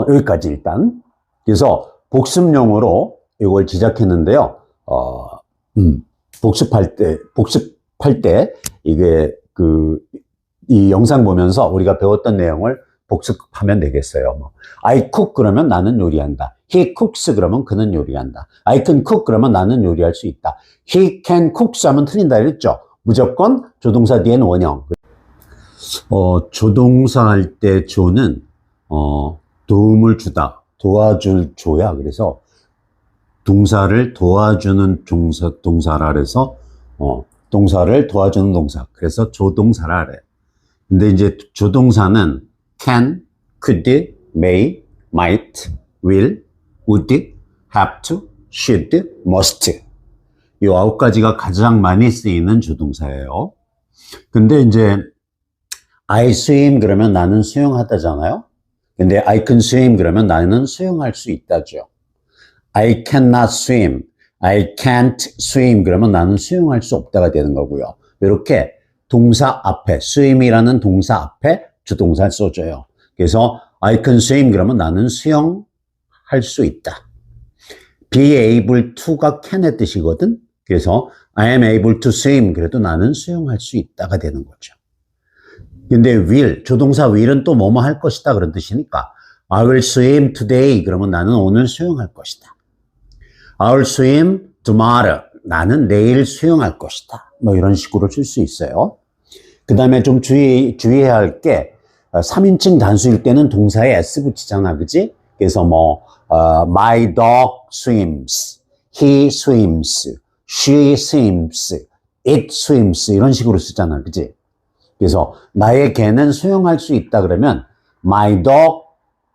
여기까지 일단. 그래서 복습용으로 이걸 제작했는데요. 복습할 때 이게 이 영상 보면서 우리가 배웠던 내용을 복습하면 되겠어요. 뭐 I cook 그러면 나는 요리한다. He cooks 그러면 그는 요리한다. I can cook 그러면 나는 요리할 수 있다. He can cook 하면 틀린다 그랬죠. 무조건 조동사 뒤엔 원형. 조동사 할 때 조는 도움을 주다, 도와줄 조야. 그래서 동사를 도와주는 동사라 그래서 동사를 도와주는 동사. 그래서 조동사라 그래. 근데 이제 조동사는 can, could, may, might, will, would, have to, should, must. 이 9가지가 가장 많이 쓰이는 조동사예요. 근데 이제 I swim 그러면 나는 수영하다잖아요. 근데 I can swim 그러면 나는 수영할 수 있다죠. I cannot swim, I can't swim 그러면 나는 수영할 수 없다가 되는 거고요. 이렇게 동사 앞에, swim이라는 동사 앞에 주동사를 써줘요. 그래서 I can swim 그러면 나는 수영할 수 있다. be able to가 can의 뜻이거든. 그래서 I am able to swim 그래도 나는 수영할 수 있다가 되는 거죠. 근데 will, 조동사 will은 또 뭐뭐 할 것이다 그런 뜻이니까 I will swim today 그러면 나는 오늘 수영할 것이다. I will swim tomorrow 나는 내일 수영할 것이다. 뭐 이런 식으로 쓸 수 있어요. 그 다음에 좀 주의해야 할 게 3인칭 단수일 때는 동사에 s 붙이잖아, 그지? 그래서 my dog swims, he swims, she swims, it swims 이런 식으로 쓰잖아, 그지? 그래서 나의 개는 수영할 수 있다 그러면 my dog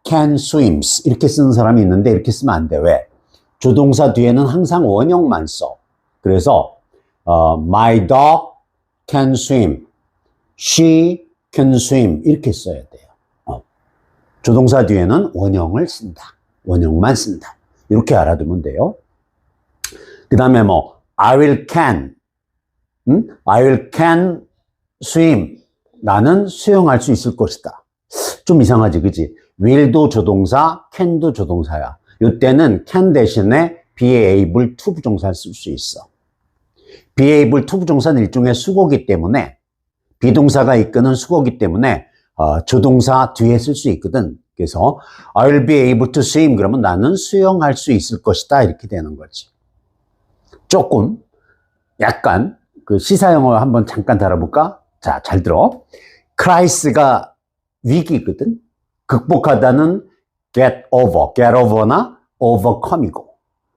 can swims 이렇게 쓰는 사람이 있는데 이렇게 쓰면 안 돼. 왜? 조동사 뒤에는 항상 원형만 써. 그래서 my dog can swim, she can swim 이렇게 써야 돼요. 조동사 뒤에는 원형을 쓴다. 원형만 쓴다. 이렇게 알아두면 돼요. 그 다음에 I will can, I will can swim. 나는 수영할 수 있을 것이다. 좀 이상하지, 그지? will도 조동사, can도 조동사야. 이때는 can 대신에 be able to 부정사를 쓸 수 있어. be able to 부정사는 일종의 수거기 때문에 비동사가 이끄는 수거기 때문에 조동사 뒤에 쓸 수 있거든. 그래서 I'll be able to swim 그러면 나는 수영할 수 있을 것이다 이렇게 되는 거지. 조금 약간 그 시사용어 한번 잠깐 다뤄볼까? 자, 잘 들어. crisis,가 위기거든. 극복하다는 get over나 overcome이고.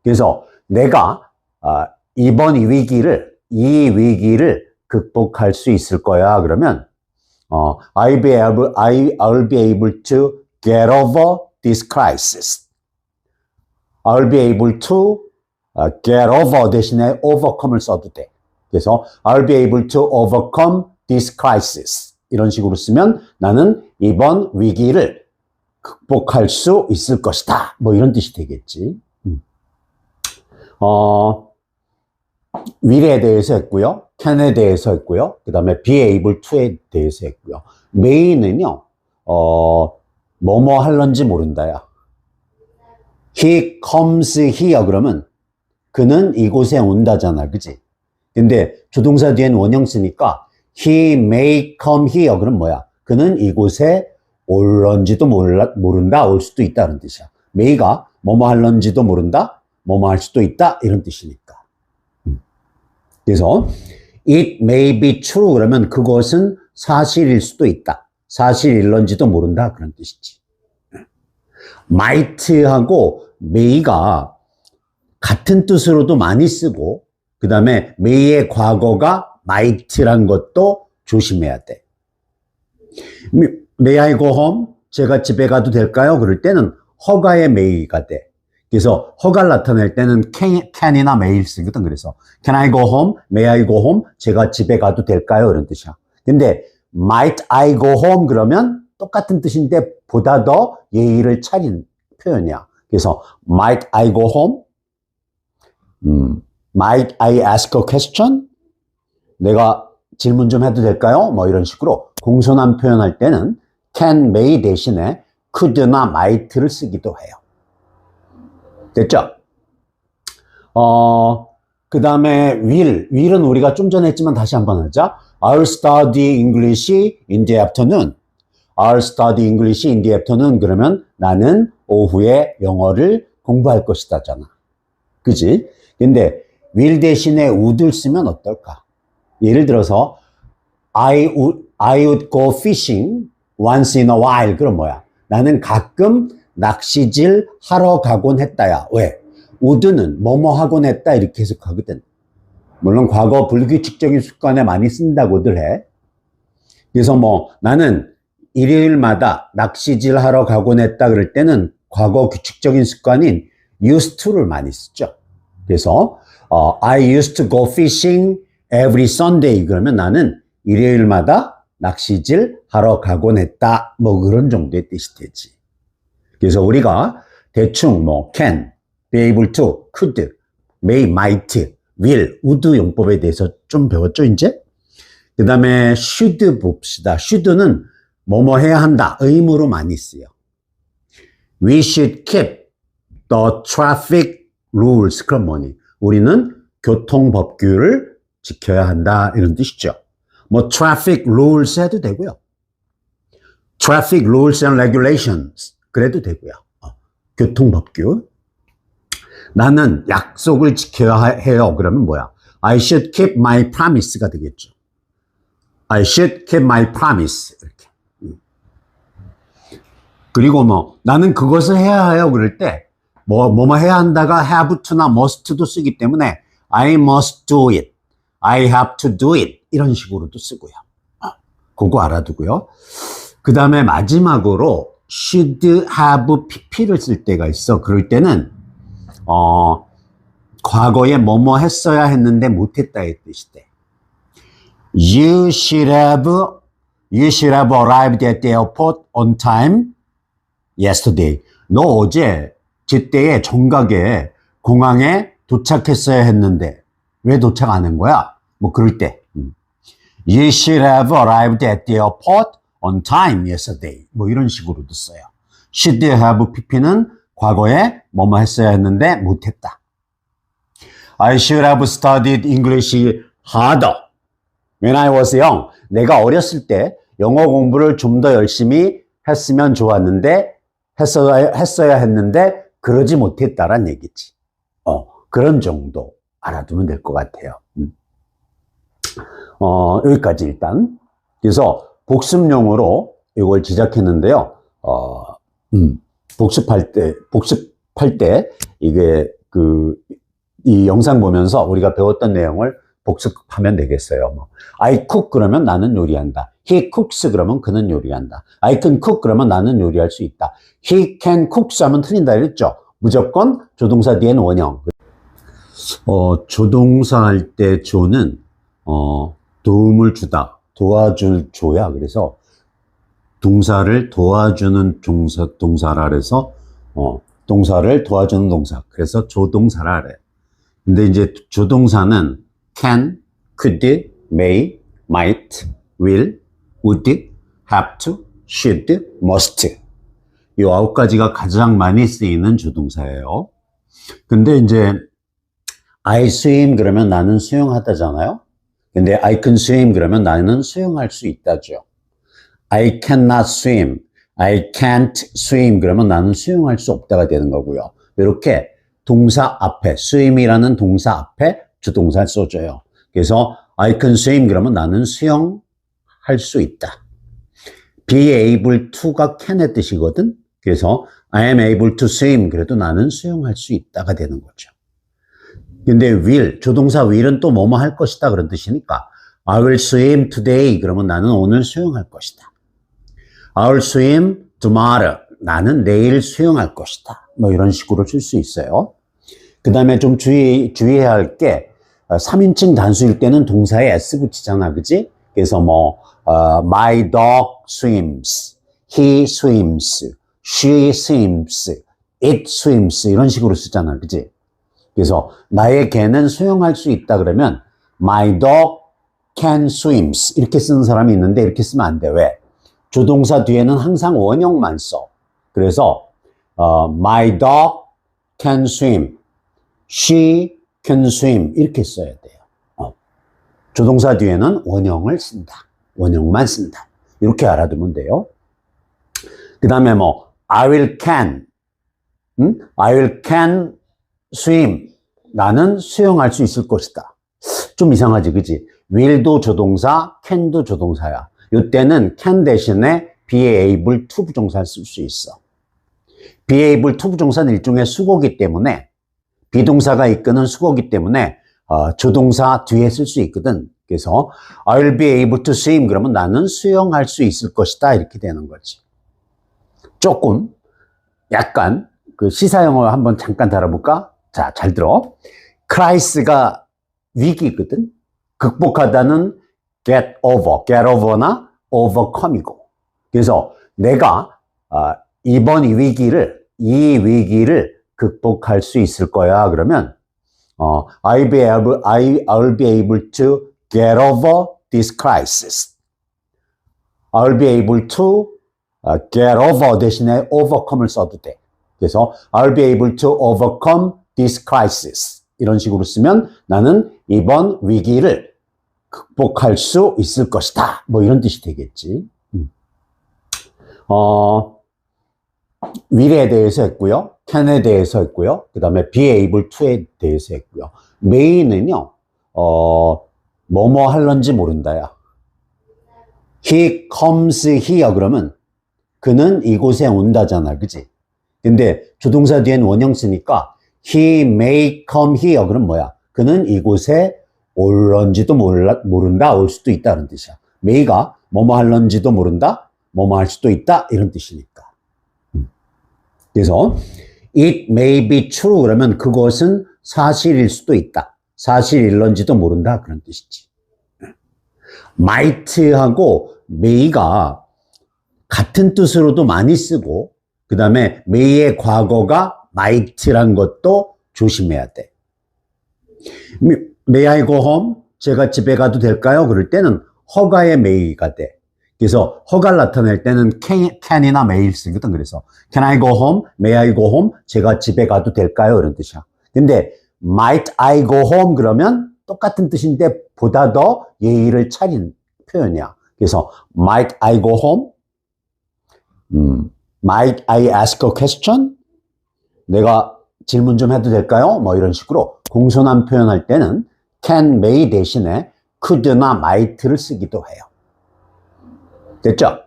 그래서 내가 이번 이 위기를 극복할 수 있을 거야. 그러면 I'll be able to get over this crisis. I'll be able to get over 대신에 overcome을 써도 돼. 그래서 I'll be able to overcome this crisis. 이런 식으로 쓰면 나는 이번 위기를 극복할 수 있을 것이다. 뭐 이런 뜻이 되겠지. will에 대해서 했고요. can에 대해서 했고요. 그 다음에 be able to에 대해서 했고요. may는요, 뭐뭐 할런지 모른다야. he comes here 그러면 그는 이곳에 온다잖아. 그지? 근데 조동사 뒤엔 원형 쓰니까 he may come here 그럼 뭐야? 그는 이곳에 올런지도 모른다, 올 수도 있다는 뜻이야. may가 뭐뭐 할런지도 모른다, 뭐뭐 할 수도 있다 이런 뜻이니까. 그래서 it may be true 그러면 그것은 사실일 수도 있다. 사실일런지도 모른다 그런 뜻이지. might하고 may가 같은 뜻으로도 많이 쓰고 그 다음에 may의 과거가 might란 것도 조심해야 돼. May I go home? 제가 집에 가도 될까요? 그럴 때는 허가의 may가 돼. 그래서 허가를 나타낼 때는 can이나 may를 쓰거든. 그래서 can I go home? May I go home? 제가 집에 가도 될까요? 이런 뜻이야. 근데 might I go home? 그러면 똑같은 뜻인데 보다 더 예의를 차린 표현이야. 그래서 might I go home? Might I ask a question? 내가 질문 좀 해도 될까요? 뭐 이런 식으로 공손한 표현할 때는 can, may 대신에 could나 might를 쓰기도 해요. 됐죠? 그 다음에 will은 우리가 좀 전에 했지만 다시 한번 하자. I'll study English in the afternoon. I'll study English in the afternoon. 그러면 나는 오후에 영어를 공부할 것이다잖아. 그지? 근데 will 대신에 would를 쓰면 어떨까? 예를 들어서 I would go fishing once in a while. 그럼 뭐야? 나는 가끔 낚시질 하러 가곤 했다야. 왜? would는 뭐뭐 하곤 했다 이렇게 해석하거든. 물론 과거 불규칙적인 습관에 많이 쓴다고들 해. 그래서 나는 일요일마다 낚시질 하러 가곤 했다 그럴 때는 과거 규칙적인 습관인 used to를 많이 쓰죠. 그래서 I used to go fishing every Sunday. 그러면 나는 일요일마다 낚시질 하러 가곤 했다. 뭐 그런 정도의 뜻이 되지. 그래서 우리가 대충 뭐 can, be able to, could, may, might, will, would 용법에 대해서 좀 배웠죠, 이제? 그 다음에 should 봅시다. should는 뭐뭐 해야 한다. 의무로 많이 쓰여. We should keep the traffic rules. 그럼 뭐니? 우리는 교통법규를 지켜야 한다. 이런 뜻이죠. 뭐 traffic rules 해도 되고요. traffic rules and regulations 그래도 되고요. 교통법규. 나는 약속을 지켜야 해요. 그러면 뭐야? I should keep my promise가 되겠죠. I should keep my promise. 이렇게. 그리고 뭐 나는 그것을 해야 해요. 그럴 때 뭐뭐 해야 한다가 have to나 must도 쓰기 때문에 I must do it. I have to do it. 이런 식으로도 쓰고요. 그거 알아두고요. 그 다음에 마지막으로 should have pp를 쓸 때가 있어. 그럴 때는 과거에 뭐뭐 했어야 했는데 못했다의 뜻이 돼. You should have arrived at the airport on time yesterday. 너 어제 제때에 정각에 공항에 도착했어야 했는데 왜 도착 안 한 거야? 뭐 그럴 때 You should have arrived at the airport on time yesterday. 뭐 이런 식으로도 써요. Should have pp는 과거에 뭐뭐 했어야 했는데 못했다. I should have studied English harder when I was young. 내가 어렸을 때 영어 공부를 좀 더 열심히 했으면 좋았는데 했어야 했는데 그러지 못했다란 얘기지. 그런 정도 알아두면 될 것 같아요. 여기까지 일단. 그래서 복습용으로 이걸 제작했는데요. 복습할 때 이게 이 영상 보면서 우리가 배웠던 내용을 복습하면 되겠어요. 뭐 I cook 그러면 나는 요리한다. He cooks 그러면 그는 요리한다. I can cook 그러면 나는 요리할 수 있다. He can cook 하면 틀린다 그랬죠. 무조건 조동사 뒤에는 원형. 조동사 할 때 조는 도움을 주다, 도와줄 조야. 그래서 동사를 도와주는 동사라 그래서 동사를 도와주는 동사. 그래서 조동사라 그래. 근데 이제 조동사는 can, could, may, might, will, would, have to, should, must. 이 9가지가 가장 많이 쓰이는 조동사예요. 근데 이제 I swim 그러면 나는 수영하다잖아요. 근데 I can swim 그러면 나는 수영할 수 있다죠. I cannot swim, I can't swim 그러면 나는 수영할 수 없다가 되는 거고요. 이렇게 동사 앞에, swim이라는 동사 앞에 주동사를 써줘요. 그래서 I can swim 그러면 나는 수영할 수 있다. be able to가 can의 뜻이거든. 그래서 I am able to swim 그래도 나는 수영할 수 있다가 되는 거죠. 근데 will, 조동사 will은 또 뭐뭐 할 것이다 그런 뜻이니까 I will swim today 그러면 나는 오늘 수영할 것이다. I will swim tomorrow 나는 내일 수영할 것이다. 뭐 이런 식으로 쓸 수 있어요. 그 다음에 좀 주의해야 할 게 3인칭 단수일 때는 동사에 s 붙이잖아, 그지? 그래서 뭐 my dog swims, he swims, she swims, it swims 이런 식으로 쓰잖아, 그지? 그래서 나의 개는 수영할 수 있다 그러면 my dog can swims 이렇게 쓰는 사람이 있는데 이렇게 쓰면 안 돼. 왜? 조동사 뒤에는 항상 원형만 써. 그래서 my dog can swim, she can swim 이렇게 써야 돼요. 조동사 뒤에는 원형을 쓴다. 원형만 쓴다. 이렇게 알아두면 돼요. 그 다음에 뭐 I will can, I will can swim. 나는 수영할 수 있을 것이다. 좀 이상하지, 그지? will도 조동사, can도 조동사야. 이때는 can 대신에 be able to 부정사를 쓸 수 있어. be able to 부정사는 일종의 수거기 때문에 비동사가 이끄는 수거기 때문에 조동사 뒤에 쓸 수 있거든. 그래서 I'll be able to swim 그러면 나는 수영할 수 있을 것이다 이렇게 되는 거지. 조금 약간 그 시사용어 한번 잠깐 다뤄볼까? 자, 잘 들어. cries가 위기거든. 극복하다는 get over나 overcome이고. 그래서 내가 이번 이 위기를 극복할 수 있을 거야. 그러면 I'll be able to get over this crisis. I'll be able to get over 대신에 overcome을 써도 돼. 그래서 I'll be able to overcome this crisis. 이런 식으로 쓰면 나는 이번 위기를 극복할 수 있을 것이다. 뭐 이런 뜻이 되겠지. will에 대해서 했고요. can에 대해서 했고요. 그 다음에 be able to에 대해서 했고요. may는요, 뭐뭐 할런지 모른다야. he comes here 그러면 그는 이곳에 온다잖아. 그지? 근데 조동사 뒤엔 원형 쓰니까 he may come here 그럼 뭐야? 그는 이곳에 올런지도 모른다. 올 수도 있다는 뜻이야. may가 뭐뭐 할런지도 모른다. 뭐뭐 할 수도 있다. 이런 뜻이니까. 그래서 it may be true 그러면 그것은 사실일 수도 있다. 사실일런지도 모른다. 그런 뜻이지. might하고 may가 같은 뜻으로도 많이 쓰고 그 다음에 may의 과거가 might란 것도 조심해야 돼. May I go home? 제가 집에 가도 될까요? 그럴 때는 허가의 may가 돼. 그래서 허가를 나타낼 때는 can이나 may를 쓰거든. 그래서 can I go home? May I go home? 제가 집에 가도 될까요? 이런 뜻이야. 근데 might I go home? 그러면 똑같은 뜻인데 보다 더 예의를 차린 표현이야. 그래서 might I go home? Might I ask a question? 내가 질문 좀 해도 될까요? 뭐 이런 식으로 공손한 표현할 때는 can, may 대신에 could나 might를 쓰기도 해요. 됐죠?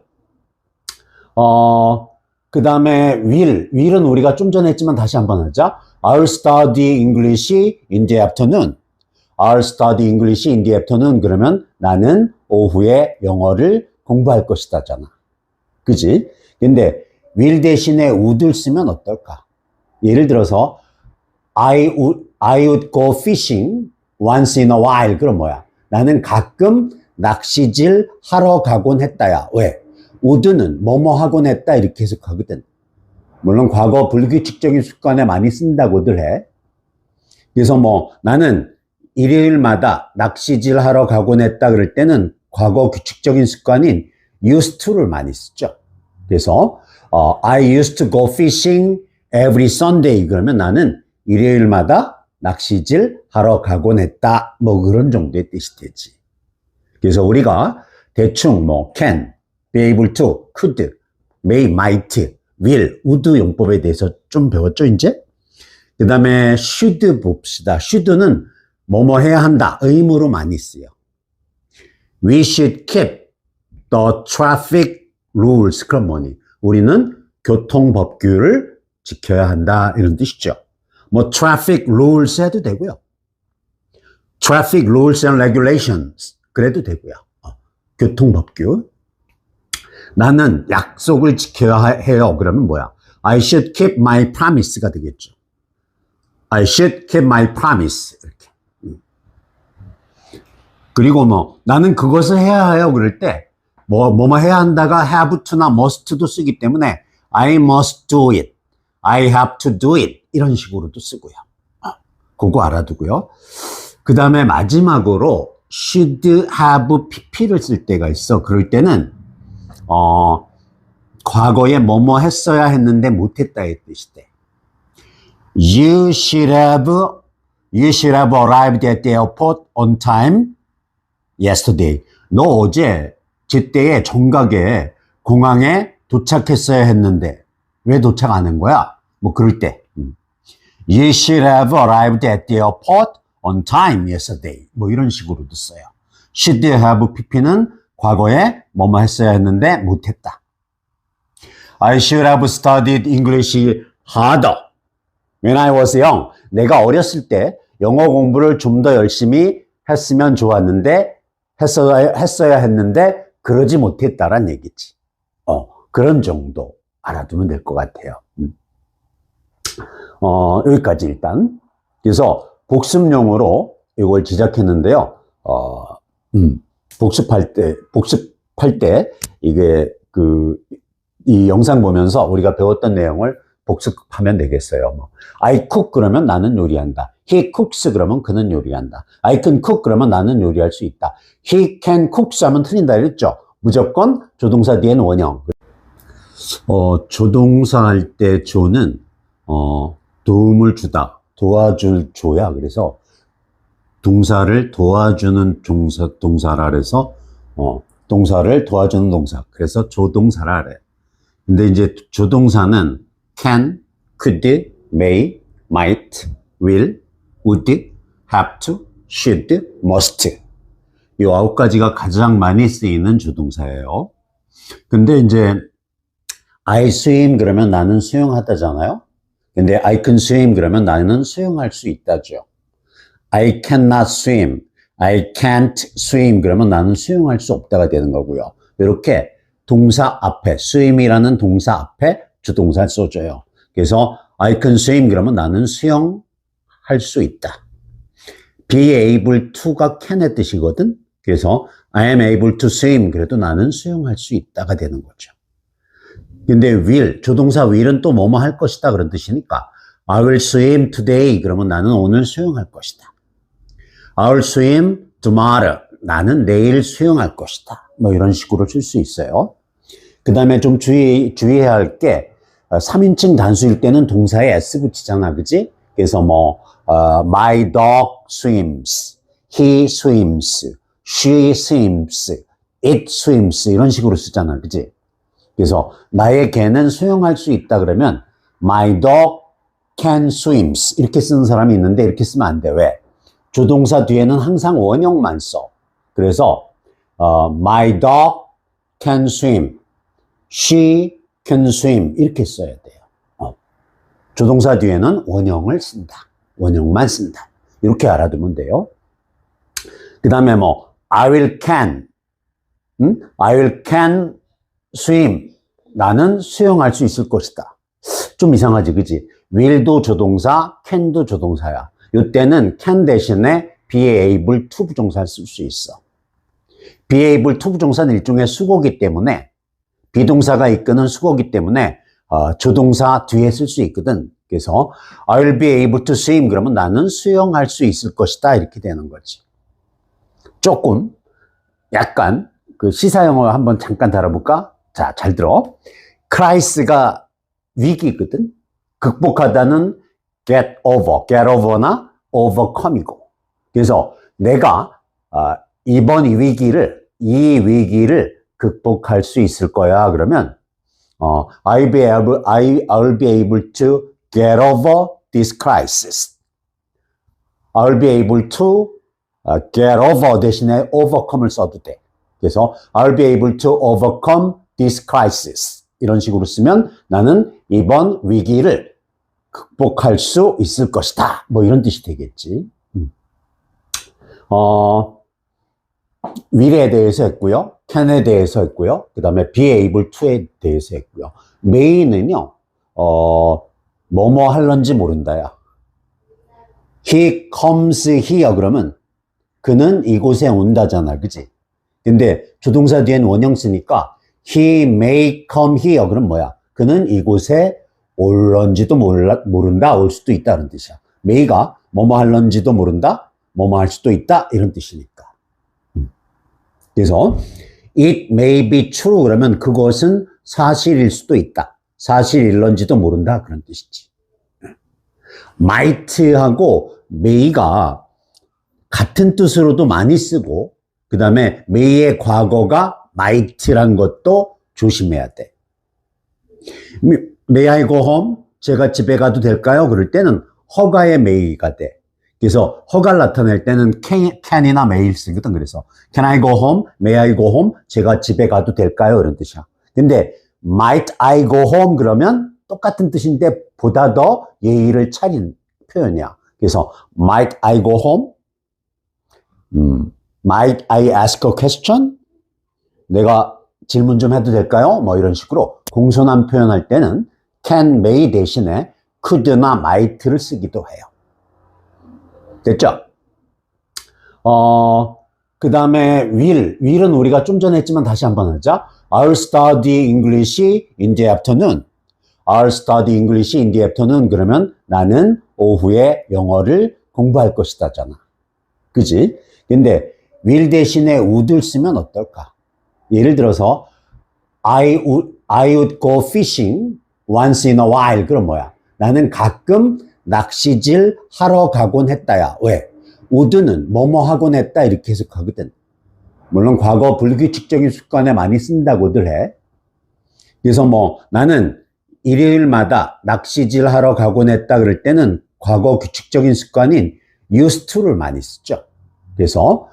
그 다음에 will은 우리가 좀 전에 했지만 다시 한번 하자. I'll study English in the afternoon. I'll study English in the afternoon. 그러면 나는 오후에 영어를 공부할 것이다잖아. 그지? 근데 will 대신에 would를 쓰면 어떨까? 예를 들어서 I would go fishing once in a while. 그럼 뭐야? 나는 가끔 낚시질 하러 가곤 했다야. 왜? would는 뭐뭐 하곤 했다 이렇게 해석하거든. 물론 과거 불규칙적인 습관에 많이 쓴다고들 해. 그래서 뭐 나는 일요일마다 낚시질 하러 가곤 했다 그럴 때는 과거 규칙적인 습관인 used to를 많이 쓰죠. 그래서 I used to go fishing every Sunday. 그러면 나는 일요일마다 낚시질 하러 가곤 했다. 뭐 그런 정도의 뜻이 되지. 그래서 우리가 대충 뭐 can, be able to, could, may, might, will, would 용법에 대해서 좀 배웠죠, 이제? 그 다음에 should 봅시다. should는 뭐뭐 해야 한다. 의무로 많이 쓰여. We should keep the traffic rules. 그럼 뭐니? 우리는 교통법규를 지켜야 한다. 이런 뜻이죠. 뭐 traffic rules 해도 되고요. traffic rules and regulations 그래도 되고요. 교통법규. 나는 약속을 지켜야 해요. 그러면 뭐야? I should keep my promise가 되겠죠. I should keep my promise. 이렇게. 그리고 뭐 나는 그것을 해야 해요. 그럴 때 뭐뭐 해야 한다가 have to나 must도 쓰기 때문에 I must do it. I have to do it. 이런 식으로도 쓰고요. 그거 알아두고요. 그 다음에 마지막으로 should have pp를 쓸 때가 있어. 그럴 때는 과거에 뭐뭐 했어야 했는데 못했다의 뜻이 돼. You should have arrived at the airport on time yesterday. 너 어제 제때에 정각에 공항에 도착했어야 했는데 왜 도착 안 한 거야? 뭐 그럴 때 You should have arrived at the airport on time yesterday. 뭐 이런 식으로도 써요. should have pp는 과거에 뭐뭐 했어야 했는데 못했다. I should have studied English harder when I was young. 내가 어렸을 때 영어 공부를 좀 더 열심히 했으면 좋았는데 했어야 했는데 그러지 못했다란 얘기지. 그런 정도 알아두면 될 것 같아요. 여기까지 일단. 그래서 복습용으로 이걸 제작했는데요. 복습할 때, 이게 이 영상 보면서 우리가 배웠던 내용을 복습하면 되겠어요. 뭐, I cook 그러면 나는 요리한다. He cooks 그러면 그는 요리한다. I can cook 그러면 나는 요리할 수 있다. He can cook 하면 틀린다 그랬죠. 무조건 조동사 뒤에는 원형. 조동사 할 때 조는, 도움을 주다, 도와줄 조야. 그래서 동사를 도와주는 동사라 그래서, 동사를 도와주는 동사. 그래서 조동사라 그래. 근데 이제 조동사는 can, could, may, might, will, would, have to, should, must. 이 9가지가 가장 많이 쓰이는 조동사예요. 근데 이제 I swim 그러면 나는 수영하다잖아요. 근데 I can swim 그러면 나는 수영할 수 있다죠. I cannot swim, I can't swim 그러면 나는 수영할 수 없다가 되는 거고요. 이렇게 동사 앞에, swim이라는 동사 앞에 주동사를 써줘요. 그래서 I can swim 그러면 나는 수영할 수 있다. be able to가 can의 뜻이거든. 그래서 I am able to swim 그래도 나는 수영할 수 있다가 되는 거죠. 근데 will, 조동사 will은 또 뭐뭐 할 것이다 그런 뜻이니까 I will swim today 그러면 나는 오늘 수영할 것이다. I will swim tomorrow 나는 내일 수영할 것이다. 뭐 이런 식으로 쓸 수 있어요. 그 다음에 좀 주의해야 할 게 3인칭 단수일 때는 동사에 s 붙이잖아, 그지? 그래서 뭐 my dog swims, he swims, she swims, it swims 이런 식으로 쓰잖아, 그지? 그래서 나의 개는 수영할 수 있다 그러면 my dog can swims 이렇게 쓰는 사람이 있는데 이렇게 쓰면 안 돼. 왜? 조동사 뒤에는 항상 원형만 써. 그래서 my dog can swim, she can swim 이렇게 써야 돼요. 조동사 뒤에는 원형을 쓴다. 원형만 쓴다. 이렇게 알아두면 돼요. 그 다음에 뭐 I will can, I will can swim. 나는 수영할 수 있을 것이다. 좀 이상하지, 그지? will도 조동사, can도 조동사야. 이때는 can 대신에 be able to 부정사를 쓸 수 있어. be able to 부정사는 일종의 수고기 때문에 비동사가 이끄는 수고기 때문에 조동사 뒤에 쓸 수 있거든. 그래서 I'll be able to swim 그러면 나는 수영할 수 있을 것이다 이렇게 되는 거지. 조금 약간 그 시사용어 한번 잠깐 다뤄볼까? 자, 잘 들어. crisis,가 위기거든. 극복하다는 get over나 overcome이고. 그래서 내가 이번 이 위기를 극복할 수 있을 거야. 그러면 I'll be able to get over this crisis. I'll be able to get over 대신에 overcome을 써도 돼. 그래서 I'll be able to overcome this crisis. 이런 식으로 쓰면 나는 이번 위기를 극복할 수 있을 것이다. 뭐 이런 뜻이 되겠지. will에 대해서 했고요. can에 대해서 했고요. 그 다음에 be able to에 대해서 했고요. may는요, 뭐뭐 할런지 모른다야. he comes here 그러면 그는 이곳에 온다잖아. 그지? 근데 조동사 뒤엔 원형 쓰니까 he may come here 그럼 뭐야? 그는 이곳에 올런지도 모른다, 올 수도 있다 이런 뜻이야. may가 뭐뭐 할런지도 모른다, 뭐뭐 할 수도 있다 이런 뜻이니까. 그래서 it may be true 그러면 그것은 사실일 수도 있다. 사실일런지도 모른다 그런 뜻이지. might하고 may가 같은 뜻으로도 많이 쓰고 그 다음에 may의 과거가 might란 것도 조심해야 돼. May I go home? 제가 집에 가도 될까요? 그럴 때는 허가의 may가 돼. 그래서 허가를 나타낼 때는 can이나 may를 쓰거든. 그래서 can I go home? May I go home? 제가 집에 가도 될까요? 이런 뜻이야. 근데 might I go home? 그러면 똑같은 뜻인데 보다 더 예의를 차린 표현이야. 그래서 might I go home? Might I ask a question? 내가 질문 좀 해도 될까요? 뭐 이런 식으로 공손한 표현할 때는 can, may 대신에 could나 might를 쓰기도 해요. 됐죠? 그 다음에 will은 우리가 좀 전에 했지만 다시 한번 하자. I'll study English in the afternoon. I'll study English in the afternoon. 그러면 나는 오후에 영어를 공부할 것이다잖아. 그지? 근데 will 대신에 would를 쓰면 어떨까? 예를 들어서 I would go fishing once in a while. 그럼 뭐야? 나는 가끔 낚시질 하러 가곤 했다야. 왜? would는 뭐뭐 하곤 했다 이렇게 해석하거든. 물론 과거 불규칙적인 습관에 많이 쓴다고들 해. 그래서 뭐 나는 일요일마다 낚시질 하러 가곤 했다 그럴 때는 과거 규칙적인 습관인 used to를 많이 쓰죠. 그래서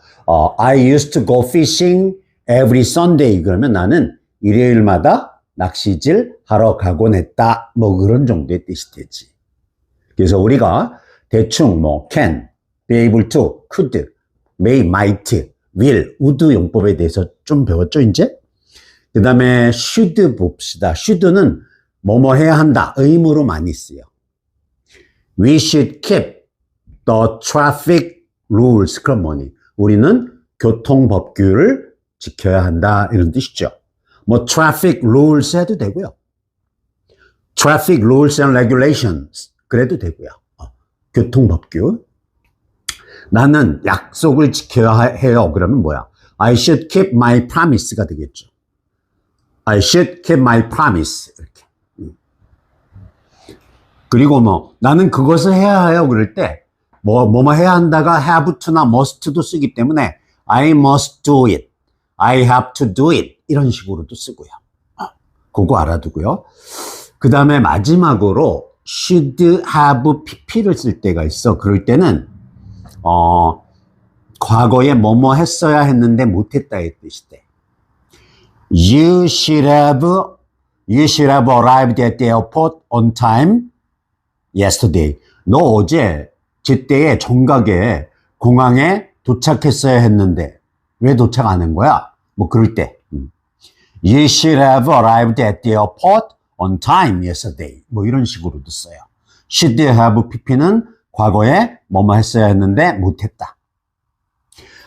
I used to go fishing every Sunday. 그러면 나는 일요일마다 낚시질 하러 가곤 했다. 뭐 그런 정도의 뜻이 되지. 그래서 우리가 대충 뭐 can, be able to, could, may, might, will, would 용법에 대해서 좀 배웠죠, 이제? 그 다음에 should 봅시다. should는 뭐뭐 해야 한다. 의무로 많이 쓰여. We should keep the traffic rules. 그럼 뭐니? 우리는 교통법규를 지켜야 한다. 이런 뜻이죠. 뭐 traffic rules 해도 되고요. traffic rules and regulations 그래도 되고요. 교통법규. 나는 약속을 지켜야 해요. 그러면 뭐야? I should keep my promise가 되겠죠. I should keep my promise. 이렇게. 그리고 뭐 나는 그것을 해야 해요. 그럴 때 뭐뭐 해야 한다가 have to나 must도 쓰기 때문에 I must do it. I have to do it. 이런 식으로도 쓰고요. 그거 알아두고요. 그 다음에 마지막으로 should have pp를 쓸 때가 있어. 그럴 때는 과거에 뭐뭐 했어야 했는데 못했다의 뜻이 돼. You should have arrived at the airport on time yesterday. 너 어제 제때에 정각에 공항에 도착했어야 했는데 왜 도착 안 한 거야? 뭐 그럴 때. You should have arrived at the airport on time yesterday. 뭐 이런 식으로도 써요. should have pp는 과거에 뭐뭐 했어야 했는데 못했다.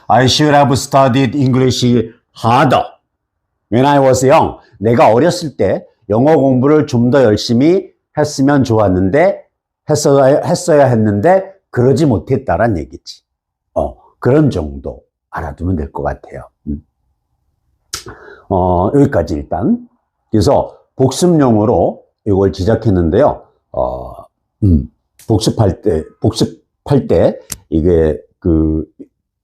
I should have studied English harder when I was young. 내가 어렸을 때 영어 공부를 좀 더 열심히 했으면 좋았는데 했어야 했는데 그러지 못했다란 얘기지. 그런 정도 알아두면 될 것 같아요. 여기까지 일단. 그래서 복습용으로 이걸 제작했는데요. 복습할 때 이게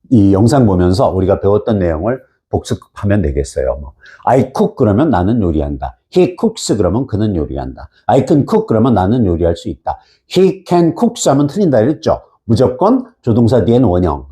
이 영상 보면서 우리가 배웠던 내용을 복습하면 되겠어요. 뭐 I cook 그러면 나는 요리한다. He cooks 그러면 그는 요리한다. I can cook 그러면 나는 요리할 수 있다. He can cook 하면 틀린다 그랬죠. 무조건 조동사 뒤에는 원형.